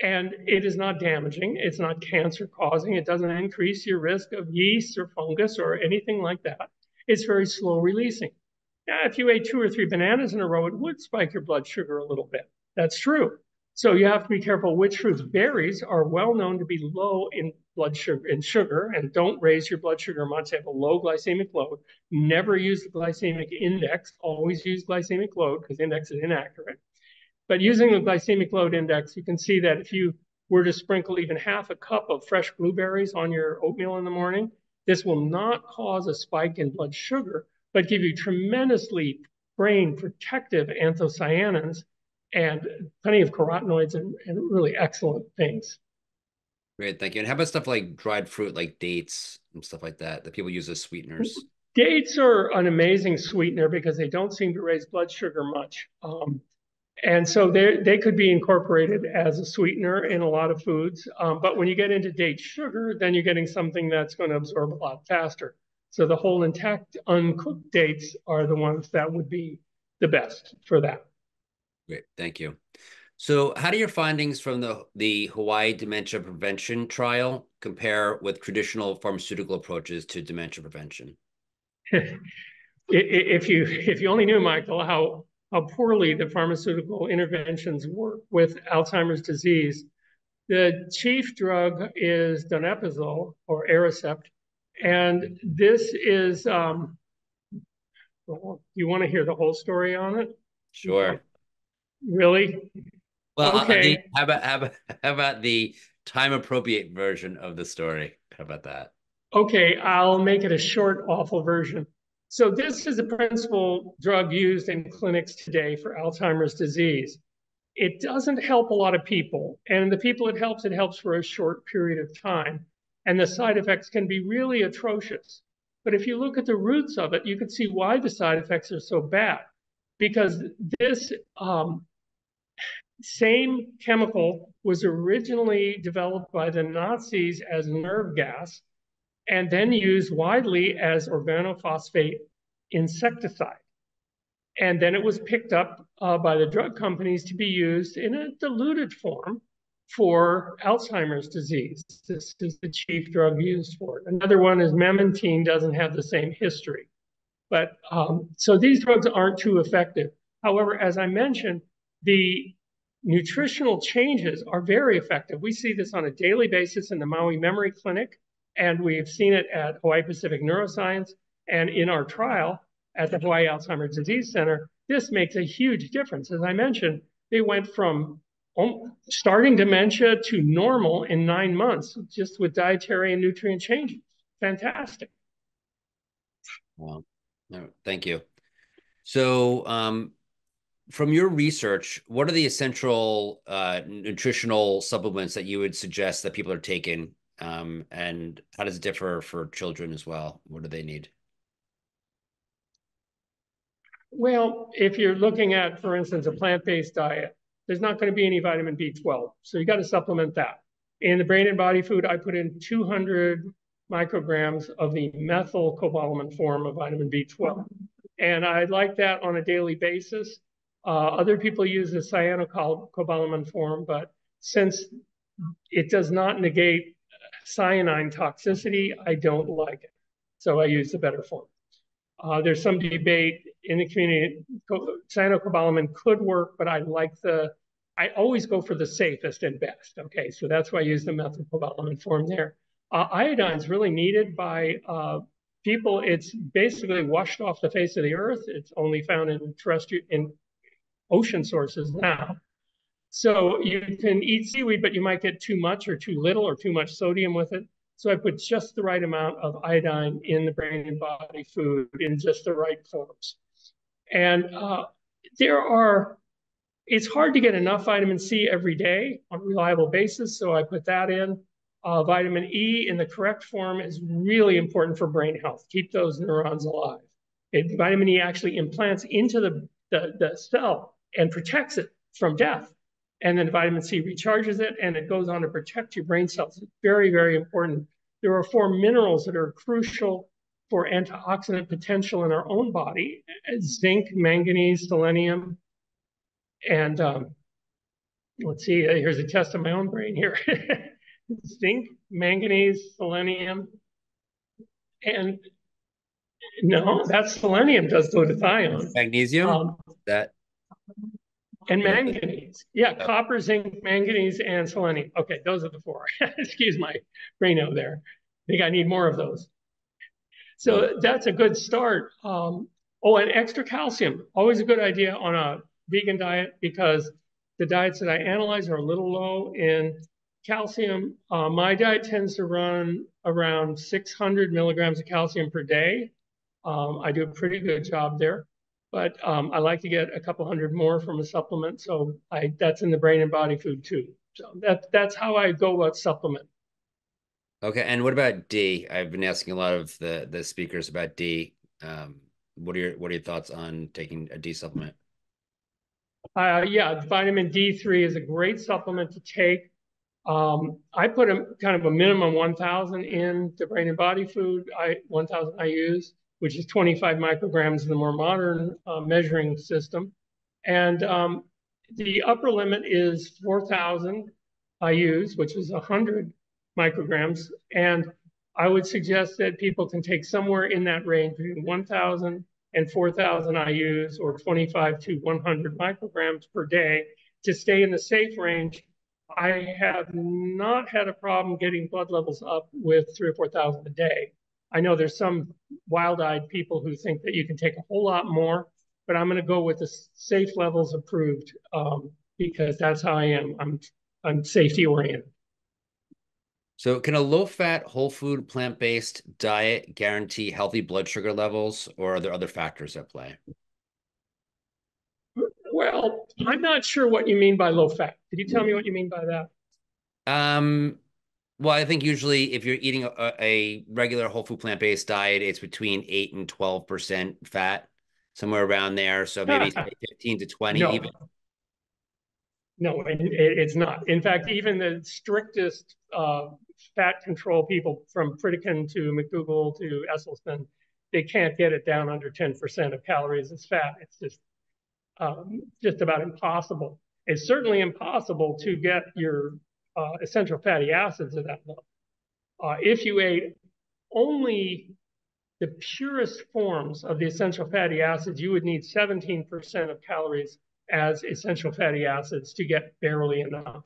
and it is not damaging. It's not cancer causing. It doesn't increase your risk of yeast or fungus or anything like that. It's very slow releasing. Now, if you ate 2 or 3 bananas in a row, it would spike your blood sugar a little bit. That's true. So you have to be careful which fruits. Berries are well known to be low in blood sugar, and don't raise your blood sugar much. They have a low glycemic load. Never use the glycemic index. Always use glycemic load because index is inaccurate. But using the glycemic load index, you can see that if you were to sprinkle even half a cup of fresh blueberries on your oatmeal in the morning, this will not cause a spike in blood sugar, but give you tremendously brain protective anthocyanins and plenty of carotenoids and really excellent things. Great, thank you. And how about stuff like dried fruit, like dates and stuff like that people use as sweeteners? Dates are an amazing sweetener because they don't seem to raise blood sugar much. And so they could be incorporated as a sweetener in a lot of foods. But when you get into date sugar, then you're getting something that's going to absorb a lot faster. So the whole intact, uncooked dates are the ones that would be the best for that. Great, thank you. So how do your findings from the Hawaii dementia prevention trial compare with traditional pharmaceutical approaches to dementia prevention? If you only knew, Michael, how poorly the pharmaceutical interventions work with Alzheimer's disease, the chief drug is donepezil or Aricept, and this is. Well, you want to hear the whole story on it? Sure. Really? Well, okay. How about the time appropriate version of the story? How about that? Okay, I'll make it a short, awful version. So this is the principal drug used in clinics today for Alzheimer's disease. It doesn't help a lot of people, and the people it helps for a short period of time, and the side effects can be really atrocious. But if you look at the roots of it, you can see why the side effects are so bad, because this same chemical was originally developed by the Nazis as nerve gas and then used widely as organophosphate insecticide. And then it was picked up by the drug companies to be used in a diluted form for Alzheimer's disease. This is the chief drug used for it. Another one is memantine, doesn't have the same history. But so these drugs aren't too effective. However, as I mentioned, the nutritional changes are very effective. We see this on a daily basis in the Maui Memory Clinic, and we've seen it at Hawaii Pacific Neuroscience and in our trial at the Hawaii Alzheimer's Disease Center. This makes a huge difference. As I mentioned, they went from starting dementia to normal in 9 months just with dietary and nutrient changes. Fantastic. Well, no, thank you. So, from your research, what are the essential nutritional supplements that you would suggest that people are taking? And how does it differ for children as well? What do they need? Well, if you're looking at, for instance, a plant-based diet, there's not going to be any vitamin B12. So you got to supplement that. In the brain and body food, I put in 200 micrograms of the methylcobalamin form of vitamin B12. And I like that on a daily basis. Other people use the cyanocobalamin form, but since it does not negate cyanide toxicity, I don't like it. So I use the better form. There's some debate in the community. Cyanocobalamin could work, but I always go for the safest and best. Okay, so that's why I use the methylcobalamin form there. Iodine is really needed by people. It's basically washed off the face of the earth. It's only found in ocean sources now. So you can eat seaweed, but you might get too much or too little or too much sodium with it. So I put just the right amount of iodine in the brain and body food in just the right forms. And It's hard to get enough vitamin C every day on a reliable basis, so I put that in. Vitamin E in the correct form is really important for brain health. Keep those neurons alive. Vitamin E actually implants into the cell and protects it from death. And then vitamin C recharges it, and it goes on to protect your brain cells. It's very, very important. There are 4 minerals that are crucial for antioxidant potential in our own body: zinc, manganese, selenium, and let's see, here's a test of my own brain here. Zinc, manganese, selenium, and no, that's selenium does glutathione. Magnesium? That and manganese. Yeah, copper, zinc, manganese, and selenium. Okay, those are the 4. Excuse my braino there. I think I need more of those. So that's a good start. Oh, and extra calcium. Always a good idea on a vegan diet, because the diets that I analyze are a little low in calcium. My diet tends to run around 600 milligrams of calcium per day. I do a pretty good job there, but I like to get a couple hundred more from a supplement. So that's in the brain and body food too. So that's how I go about supplement. Okay, and what about D? I've been asking a lot of the speakers about D. What are your thoughts on taking a D supplement? Yeah, vitamin D3 is a great supplement to take. I put a kind of a minimum 1,000 in the brain and body food. 1,000 I use, which is 25 micrograms in the more modern measuring system. And the upper limit is 4,000 I use, which is 100 micrograms. And I would suggest that people can take somewhere in that range between 1,000 and 4,000 IUs, or 25 to 100 micrograms per day, to stay in the safe range. I have not had a problem getting blood levels up with 3,000 or 4,000 a day. I know there's some wild-eyed people who think that you can take a whole lot more, but I'm going to go with the safe levels approved, because that's how I am. I'm safety oriented. So can a low-fat, whole food, plant-based diet guarantee healthy blood sugar levels, or are there other factors at play? Well, I'm not sure what you mean by low fat. Could you tell me what you mean by that? Well, I think usually if you're eating a regular whole food plant-based diet, it's between 8 and 12% fat, somewhere around there. So maybe 15 to 20 No, even. no, it's not. In fact, even the strictest fat control people, from Pritikin to McDougall to Esselstyn, they can't get it down under 10% of calories as fat. It's just about impossible. It's certainly impossible to get your essential fatty acids at that level. If you ate only the purest forms of the essential fatty acids, you would need 17% of calories as essential fatty acids to get barely enough.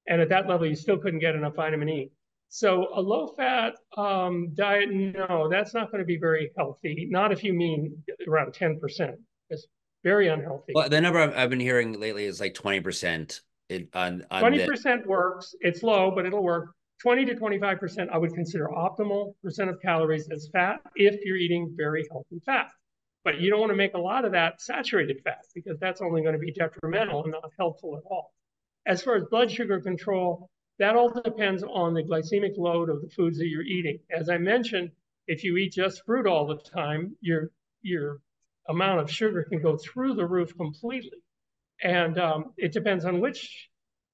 And at that level, you still couldn't get enough vitamin E. So a low-fat diet, no, that's not going to be very healthy. Not if you mean around 10%. It's very unhealthy. Well, the number I've been hearing lately is like 20% on 20% works. It's low, but it'll work. 20 to 25% I would consider optimal percent of calories as fat if you're eating very healthy fat. But you don't want to make a lot of that saturated fat, because that's only going to be detrimental and not helpful at all. As far as blood sugar control, that all depends on the glycemic load of the foods that you're eating. As I mentioned, if you eat just fruit all the time, your amount of sugar can go through the roof completely. And it depends on which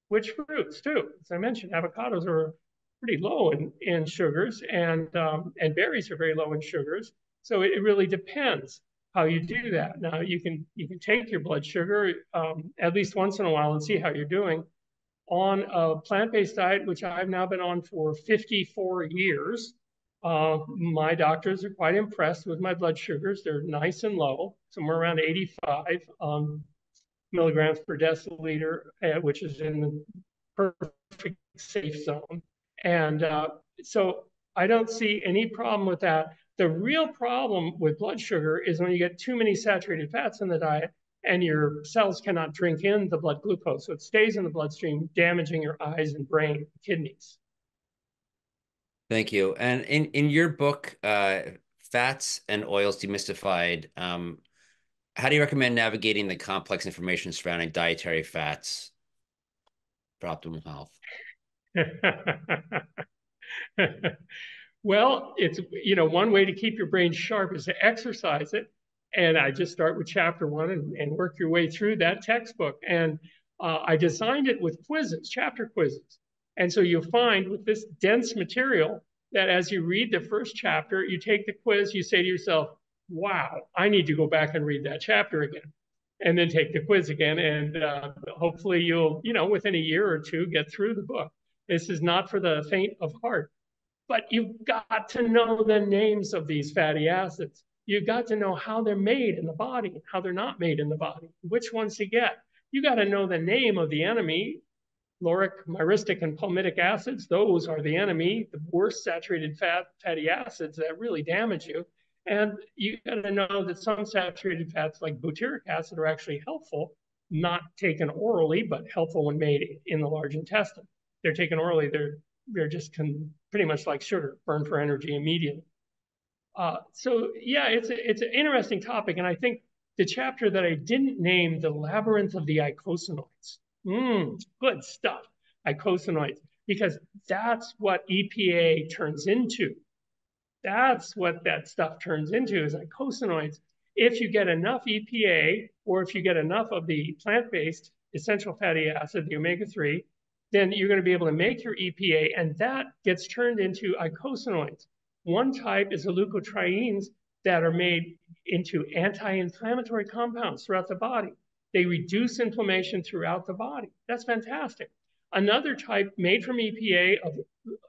fruits too. As I mentioned, avocados are pretty low in sugars, and berries are very low in sugars. So it really depends how you do that. Now you can take your blood sugar at least once in a while and see how you're doing on a plant-based diet, which I've now been on for 54 years. My doctors are quite impressed with my blood sugars. They're nice and low, somewhere around 85 milligrams per deciliter, which is in the perfect safe zone. And so I don't see any problem with that. The real problem with blood sugar is when you get too many saturated fats in the diet and your cells cannot drink in the blood glucose. So it stays in the bloodstream, damaging your eyes and brain, kidneys. Thank you. And in your book, Fats and Oils Demystified, How do you recommend navigating the complex information surrounding dietary fats for optimal health? Well, it's, one way to keep your brain sharp is to exercise it. And I just start with chapter one and work your way through that textbook. And I designed it with quizzes, chapter quizzes. And so you'll find with this dense material that as you read the first chapter, you take the quiz, you say to yourself, wow, I need to go back and read that chapter again. And then take the quiz again. And hopefully you'll, within a year or two, get through the book. This is not for the faint of heart. But you've got to know the names of these fatty acids. You've got to know how they're made in the body, how they're not made in the body, which ones to get. You got to know the name of the enemy. Lauric, myristic, and palmitic acids, those are the enemy, the worst saturated fatty acids that really damage you. And you got to know that some saturated fats like butyric acid are actually helpful, not taken orally, but helpful when made in the large intestine. They're taken orally, they're just pretty much like sugar, burn for energy immediately. So yeah, it's an interesting topic, and I think the chapter that I didn't name, the labyrinth of the eicosanoids. Good stuff, eicosanoids, because that's what EPA turns into. That's what that stuff turns into is eicosanoids. If you get enough EPA, or if you get enough of the plant-based essential fatty acid, the omega-3, then you're going to be able to make your EPA, and that gets turned into eicosanoids. One type is the leukotrienes that are made into anti-inflammatory compounds throughout the body. They reduce inflammation throughout the body. That's fantastic. Another type made from EPA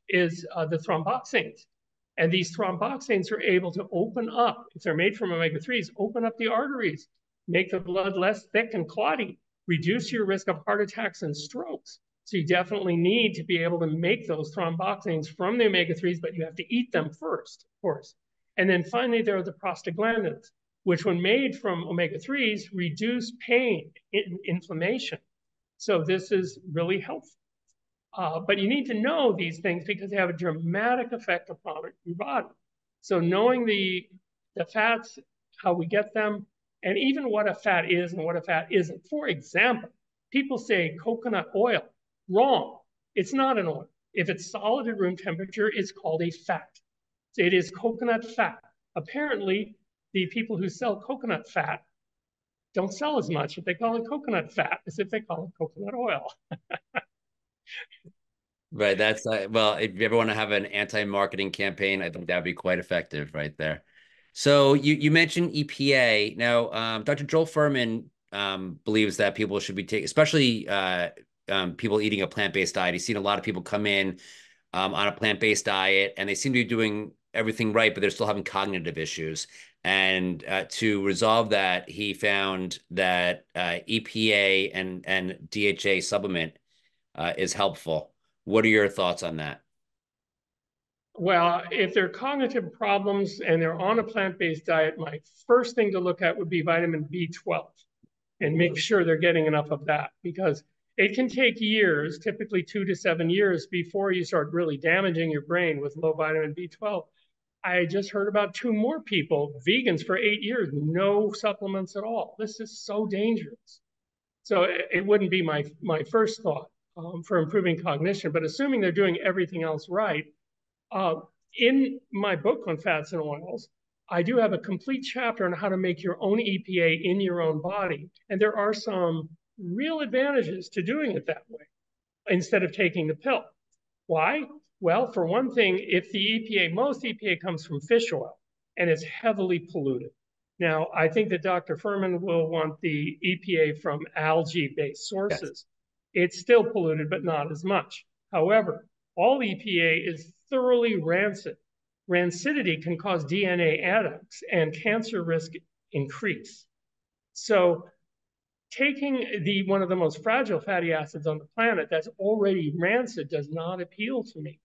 is the thromboxanes. And these thromboxanes are able to open up, if they're made from omega-3s, open up the arteries, make the blood less thick and clotty, reduce your risk of heart attacks and strokes. So you definitely need to be able to make those thromboxanes from the omega-3s, but you have to eat them first, of course. And then finally, there are the prostaglandins, which when made from omega-3s, reduce pain, inflammation. So this is really helpful. But you need to know these things because they have a dramatic effect upon your body. So knowing the fats, how we get them, and even what a fat is and what a fat isn't. For example, people say coconut oil. Wrong. It's not an oil. If it's solid at room temperature, it's called a fat. So it is coconut fat. Apparently, the people who sell coconut fat don't sell as much if they call it coconut fat as if they call it coconut oil. Right. That's well, if you ever want to have an anti-marketing campaign, I think that would be quite effective right there. So you mentioned EPA. Now, Dr. Joel Fuhrman believes that people should be taking, especially people eating a plant-based diet. He's seen a lot of people come in on a plant-based diet, and they seem to be doing everything right, but they're still having cognitive issues. And to resolve that, he found that EPA and DHA supplement is helpful. What are your thoughts on that? Well, if there are cognitive problems and they're on a plant-based diet, my first thing to look at would be vitamin B12 and make sure they're getting enough of that, because it can take years, typically 2 to 7 years, before you start really damaging your brain with low vitamin B12. I just heard about 2 more people, vegans for 8 years, no supplements at all. This is so dangerous. So it wouldn't be my first thought for improving cognition, but assuming they're doing everything else right. In my book on fats and oils, I do have a complete chapter on how to make your own EPA in your own body. And there are some real advantages to doing it that way instead of taking the pill. Why? Well, for one thing, if the EPA, most EPA comes from fish oil and it's heavily polluted. Now, I think that Dr. Fuhrman will want the EPA from algae-based sources. Yes. It's still polluted, but not as much. However, all EPA is thoroughly rancid. Rancidity can cause DNA adducts and cancer risk increase. So taking one of the most fragile fatty acids on the planet that's already rancid does not appeal to me.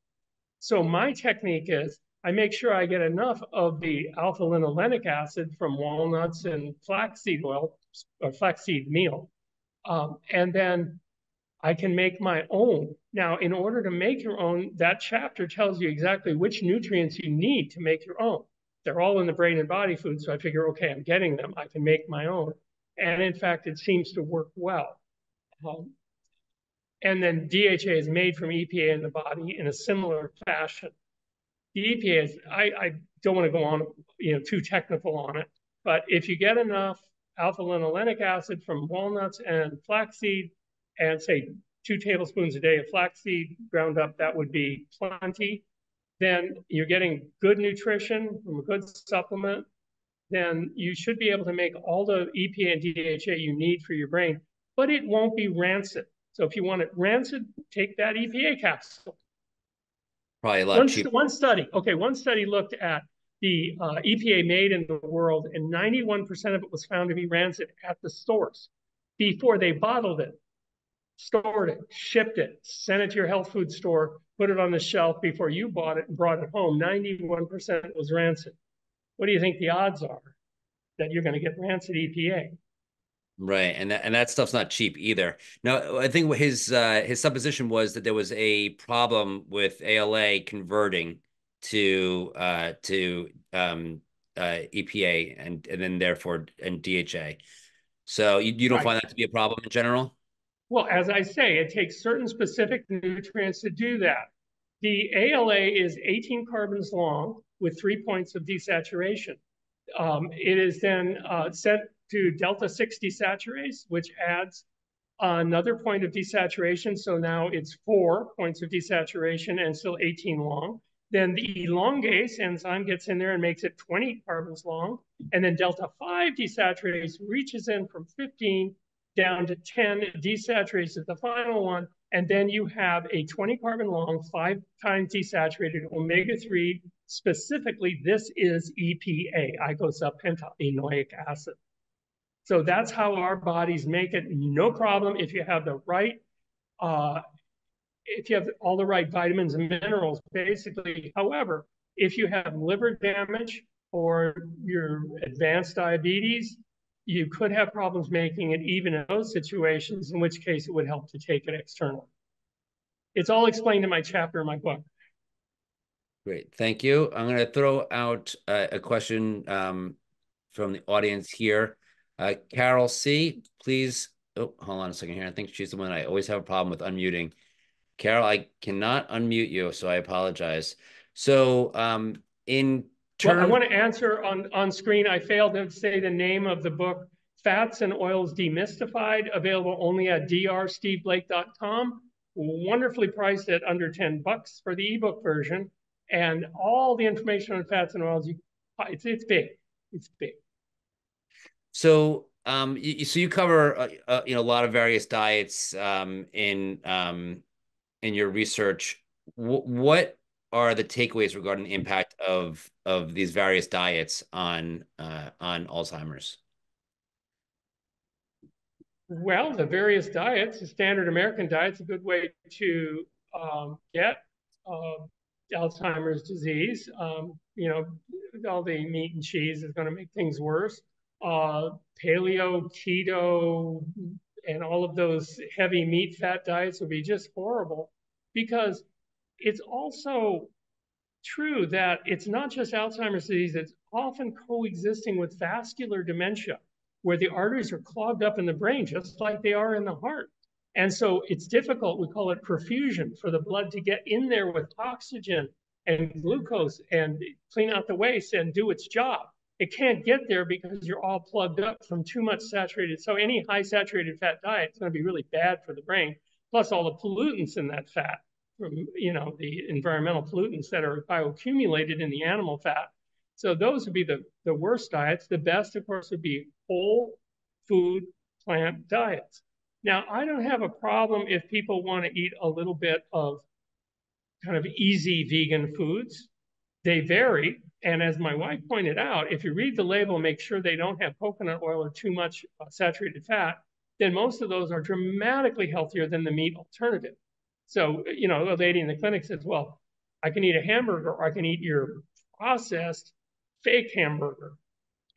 So my technique is I make sure I get enough of the alpha-linolenic acid from walnuts and flaxseed oil or flaxseed meal. And then I can make my own. Now, in order to make your own, that chapter tells you exactly which nutrients you need to make your own. they're all in the brain and body food. So I figure, okay, I'm getting them. I can make my own. And in fact, it seems to work well. And then DHA is made from EPA in the body in a similar fashion. The EPA is, I don't want to go on, too technical on it, but if you get enough alpha-linolenic acid from walnuts and flaxseed, and say 2 tablespoons a day of flaxseed ground up, that would be plenty. Then you're getting good nutrition from a good supplement. Then you should be able to make all the EPA and DHA you need for your brain, but it won't be rancid. So if you want it rancid, take that EPA capsule. Probably a lot cheaper. One study looked at the EPA made in the world, and 91% of it was found to be rancid at the stores before they bottled it, stored it, shipped it, sent it to your health food store, put it on the shelf before you bought it and brought it home. 91% was rancid. What do you think the odds are that you're going to get rancid EPA? Right, and that stuff's not cheap either. Now, I think his supposition was that there was a problem with ALA converting to EPA and then therefore and DHA. So you don't find that to be a problem in general? Well, as I say, it takes certain specific nutrients to do that. The ALA is 18 carbons long with 3 points of desaturation. It is then sent to delta 6 desaturase, which adds another point of desaturation. So now it's 4 points of desaturation and still 18 long. Then the elongase enzyme gets in there and makes it 20 carbons long. And then delta 5 desaturase reaches in from 15 down to 10, desaturates at the final one. And then you have a 20 carbon long, 5 times desaturated omega-3. Specifically, this is EPA, eicosapentaenoic acid. So that's how our bodies make it. No problem if you have the right, if you have all the right vitamins and minerals, basically. However, if you have liver damage or your advanced diabetes, you could have problems making it even in those situations, in which case it would help to take it externally. It's all explained in my chapter in my book. Great, thank you. I'm going to throw out a question from the audience here. Carol C, please. Oh, hold on a second here. I think she's the one I always have a problem with unmuting. Carol, I cannot unmute you, so I apologize. So in terms... Well, I want to answer on screen. I failed to say the name of the book, Fats and Oils Demystified, available only at drsteveblake.com. Wonderfully priced at under $10 for the ebook version. And all the information on fats and oils, it's big. It's big. So, you cover a lot of various diets in your research. What are the takeaways regarding the impact of these various diets on Alzheimer's? Well, the various diets, the standard American diet's a good way to get Alzheimer's disease. All the meat and cheese is going to make things worse. Paleo, keto, and all of those heavy meat fat diets would be just horrible, because it's also true that it's not just Alzheimer's disease, it's often coexisting with vascular dementia, where the arteries are clogged up in the brain, just like they are in the heart. And so it's difficult, we call it perfusion, for the blood to get in there with oxygen and glucose and clean out the waste and do its job. It can't get there because you're all plugged up from too much saturated. So any high saturated fat diet is going to be really bad for the brain, plus all the pollutants in that fat, from the environmental pollutants that are bioaccumulated in the animal fat. So those would be the worst diets. The best, of course, would be whole food plant diets. Now, I don't have a problem if people want to eat a little bit of kind of easy vegan foods. They vary. And as my wife pointed out, if you read the label, make sure they don't have coconut oil or too much saturated fat, then most of those are dramatically healthier than the meat alternative. So, a lady in the clinic says, well, I can eat a hamburger or I can eat your processed fake hamburger.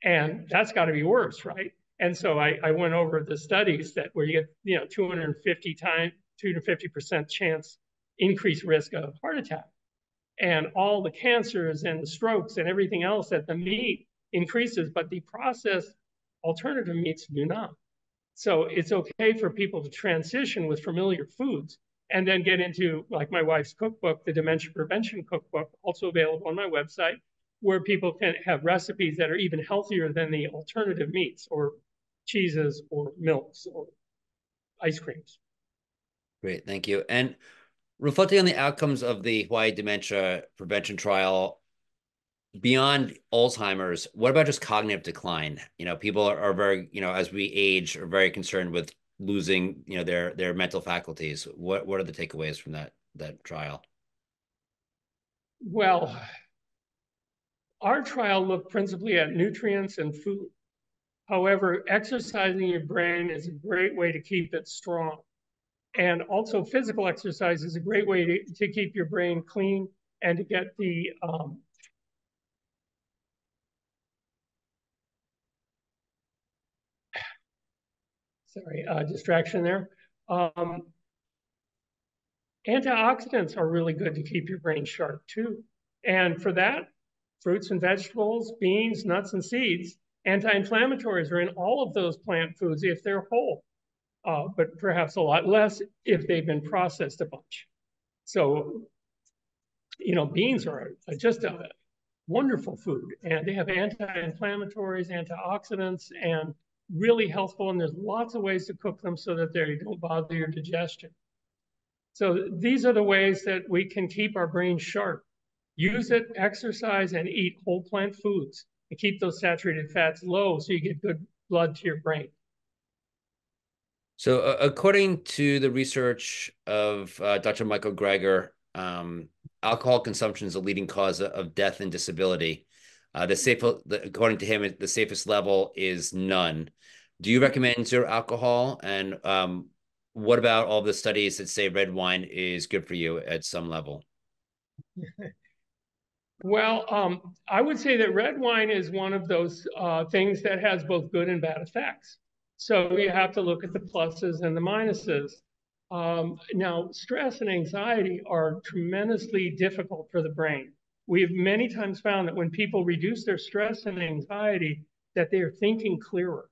And that's got to be worse, right? And so I went over the studies that where you get 250% chance increased risk of heart attack. and all the cancers and the strokes and everything else that the meat increases, but the processed alternative meats do not. So it's okay for people to transition with familiar foods and then get into, like my wife's cookbook, the Dementia Prevention Cookbook, also available on my website, where people can have recipes that are even healthier than the alternative meats or cheeses or milks or ice creams. Great, thank you. And reflecting on the outcomes of the Hawaii Dementia Prevention Trial, beyond Alzheimer's, what about just cognitive decline? People are very, as we age, are very concerned with losing, their mental faculties. What are the takeaways from that trial? Well, our trial looked principally at nutrients and food. However, exercising your brain is a great way to keep it strong. And also physical exercise is a great way to keep your brain clean and to get the distraction there. Antioxidants are really good to keep your brain sharp too. And for that, fruits and vegetables, beans, nuts, and seeds, anti-inflammatories are in all of those plant foods if they're whole, but perhaps a lot less if they've been processed a bunch. So, beans are just a wonderful food, and they have anti-inflammatories, antioxidants, and really healthful. And there's lots of ways to cook them so that they don't bother your digestion. So these are the ways that we can keep our brain sharp. Use it, exercise, and eat whole plant foods and keep those saturated fats low so you get good blood to your brain. So according to the research of Dr. Michael Greger, alcohol consumption is a leading cause of death and disability. According to him, the safest level is none. Do you recommend zero alcohol? And what about all the studies that say red wine is good for you at some level? Well, I would say that red wine is one of those things that has both good and bad effects. So you have to look at the pluses and the minuses. Now, stress and anxiety are tremendously difficult for the brain. We've many times found that when people reduce their stress and anxiety, that they are thinking clearer.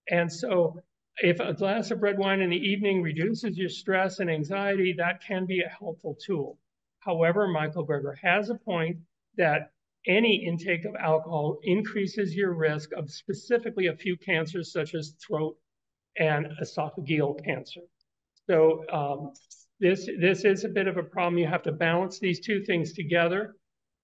And so if a glass of red wine in the evening reduces your stress and anxiety, that can be a helpful tool. However, Michael Greger has a point that any intake of alcohol increases your risk of specifically a few cancers such as throat and esophageal cancer. So this is a bit of a problem. You have to balance these two things together.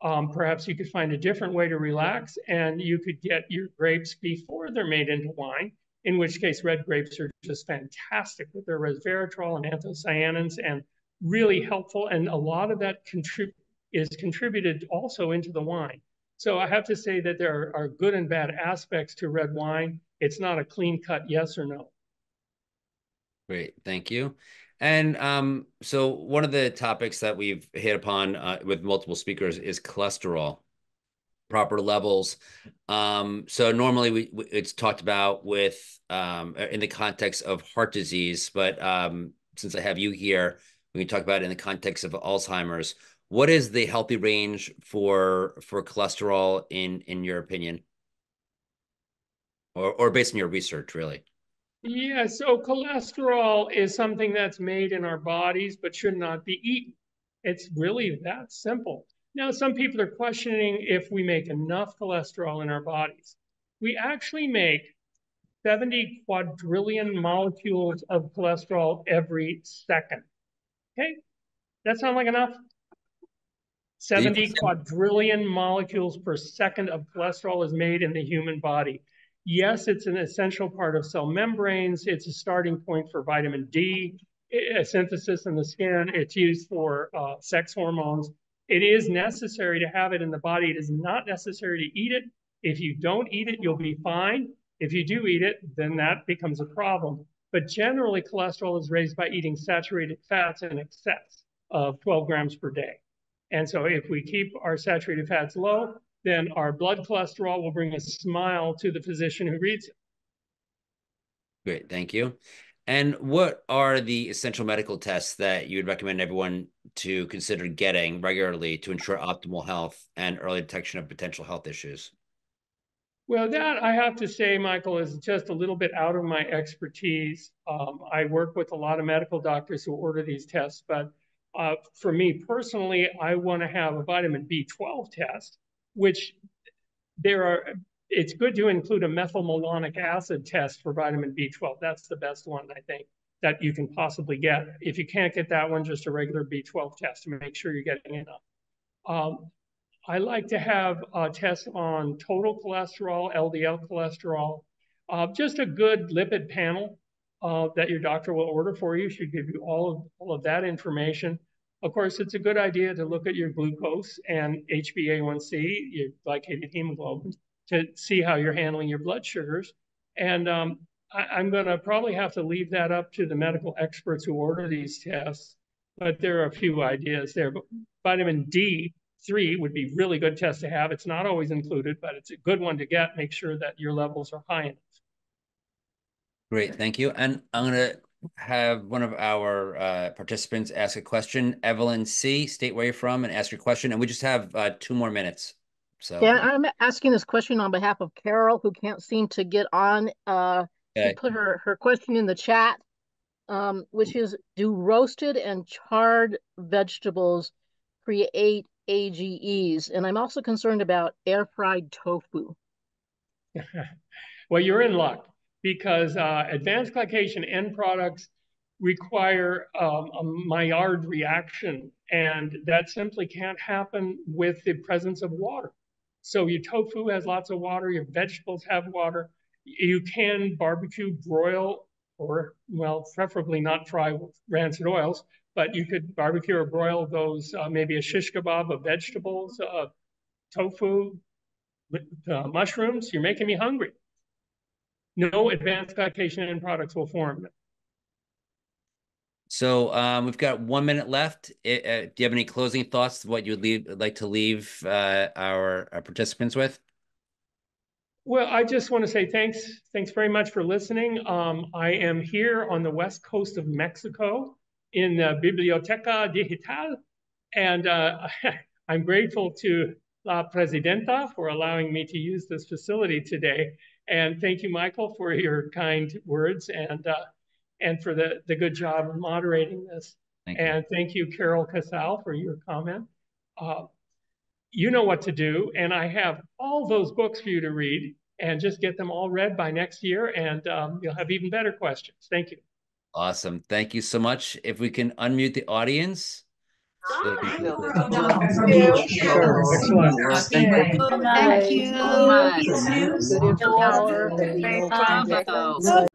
Perhaps you could find a different way to relax, and you could get your grapes before they're made into wine, in which case red grapes are just fantastic with their resveratrol and anthocyanins and really helpful. And a lot of that is contributed also into the wine. So I have to say that there are good and bad aspects to red wine. It's not a clean cut yes or no. Great, thank you. And so one of the topics that we've hit upon with multiple speakers is cholesterol, proper levels. So normally it's talked about with in the context of heart disease, but since I have you here, we can talk about it in the context of Alzheimer's. What is the healthy range for cholesterol in your opinion, or based on your research, really? Yeah, so cholesterol is something that's made in our bodies but should not be eaten. It's really that simple. Now, some people are questioning if we make enough cholesterol in our bodies. We actually make 70 quadrillion molecules of cholesterol every second. Okay, that sound like enough? 70 quadrillion molecules per second of cholesterol is made in the human body. Yes, it's an essential part of cell membranes. It's a starting point for vitamin D synthesis in the skin. It's used for sex hormones. It is necessary to have it in the body. It is not necessary to eat it. If you don't eat it, you'll be fine. If you do eat it, then that becomes a problem. But generally, cholesterol is raised by eating saturated fats in excess of 12 grams per day. And so if we keep our saturated fats low, then our blood cholesterol will bring a smile to the physician who reads it. Great, thank you. And what are the essential medical tests that you would recommend everyone to consider getting regularly to ensure optimal health and early detection of potential health issues? Well, that I have to say, Michael, is just a little bit out of my expertise. I work with a lot of medical doctors who order these tests, but for me personally, I want to have a vitamin B12 test, which it's good to include a methylmalonic acid test for vitamin B12. That's the best one, I think, that you can possibly get. If you can't get that one, just a regular B12 test to make sure you're getting enough. I like to have a test on total cholesterol, LDL cholesterol, just a good lipid panel that your doctor will order for you. Should give you all of that information. Of course, it's a good idea to look at your glucose and HbA1c, your glycated hemoglobin, to see how you're handling your blood sugars. And I'm going to probably have to leave that up to the medical experts who order these tests, but there are a few ideas there. But vitamin D3 would be really good test to have. It's not always included, but it's a good one to get. Make sure that your levels are high enough. Great, thank you. And I'm going to have one of our participants ask a question. Evelyn C., state where you're from and ask your question. And we just have 2 more minutes. So yeah, I'm asking this question on behalf of Carol, who can't seem to get on. She put her question in the chat, which is, do roasted and charred vegetables create AGEs? And I'm also concerned about air-fried tofu. Well, you're in luck, because advanced glycation end products require a Maillard reaction, and that simply can't happen with the presence of water. So your tofu has lots of water, your vegetables have water. You can barbecue, broil, or, well, preferably not fry with rancid oils, but you could barbecue or broil those, maybe a shish kebab of vegetables, tofu, mushrooms. You're making me hungry. No advanced glycation end products will form. So we've got 1 minute left. Do you have any closing thoughts of what you would like to leave our participants with? Well, I just want to say thanks very much for listening. I am here on the west coast of Mexico in the Biblioteca Digital, and I'm grateful to La Presidenta for allowing me to use this facility today. And thank you, Michael, for your kind words and for the good job of moderating this. And thank you, Carol Casal, for your comment. You know what to do, and I have all those books for you to read, and just get them all read by next year, and you'll have even better questions. Thank you. Awesome. Thank you so much. If we can unmute the audience. So Thank you. Thank you so much. Good power.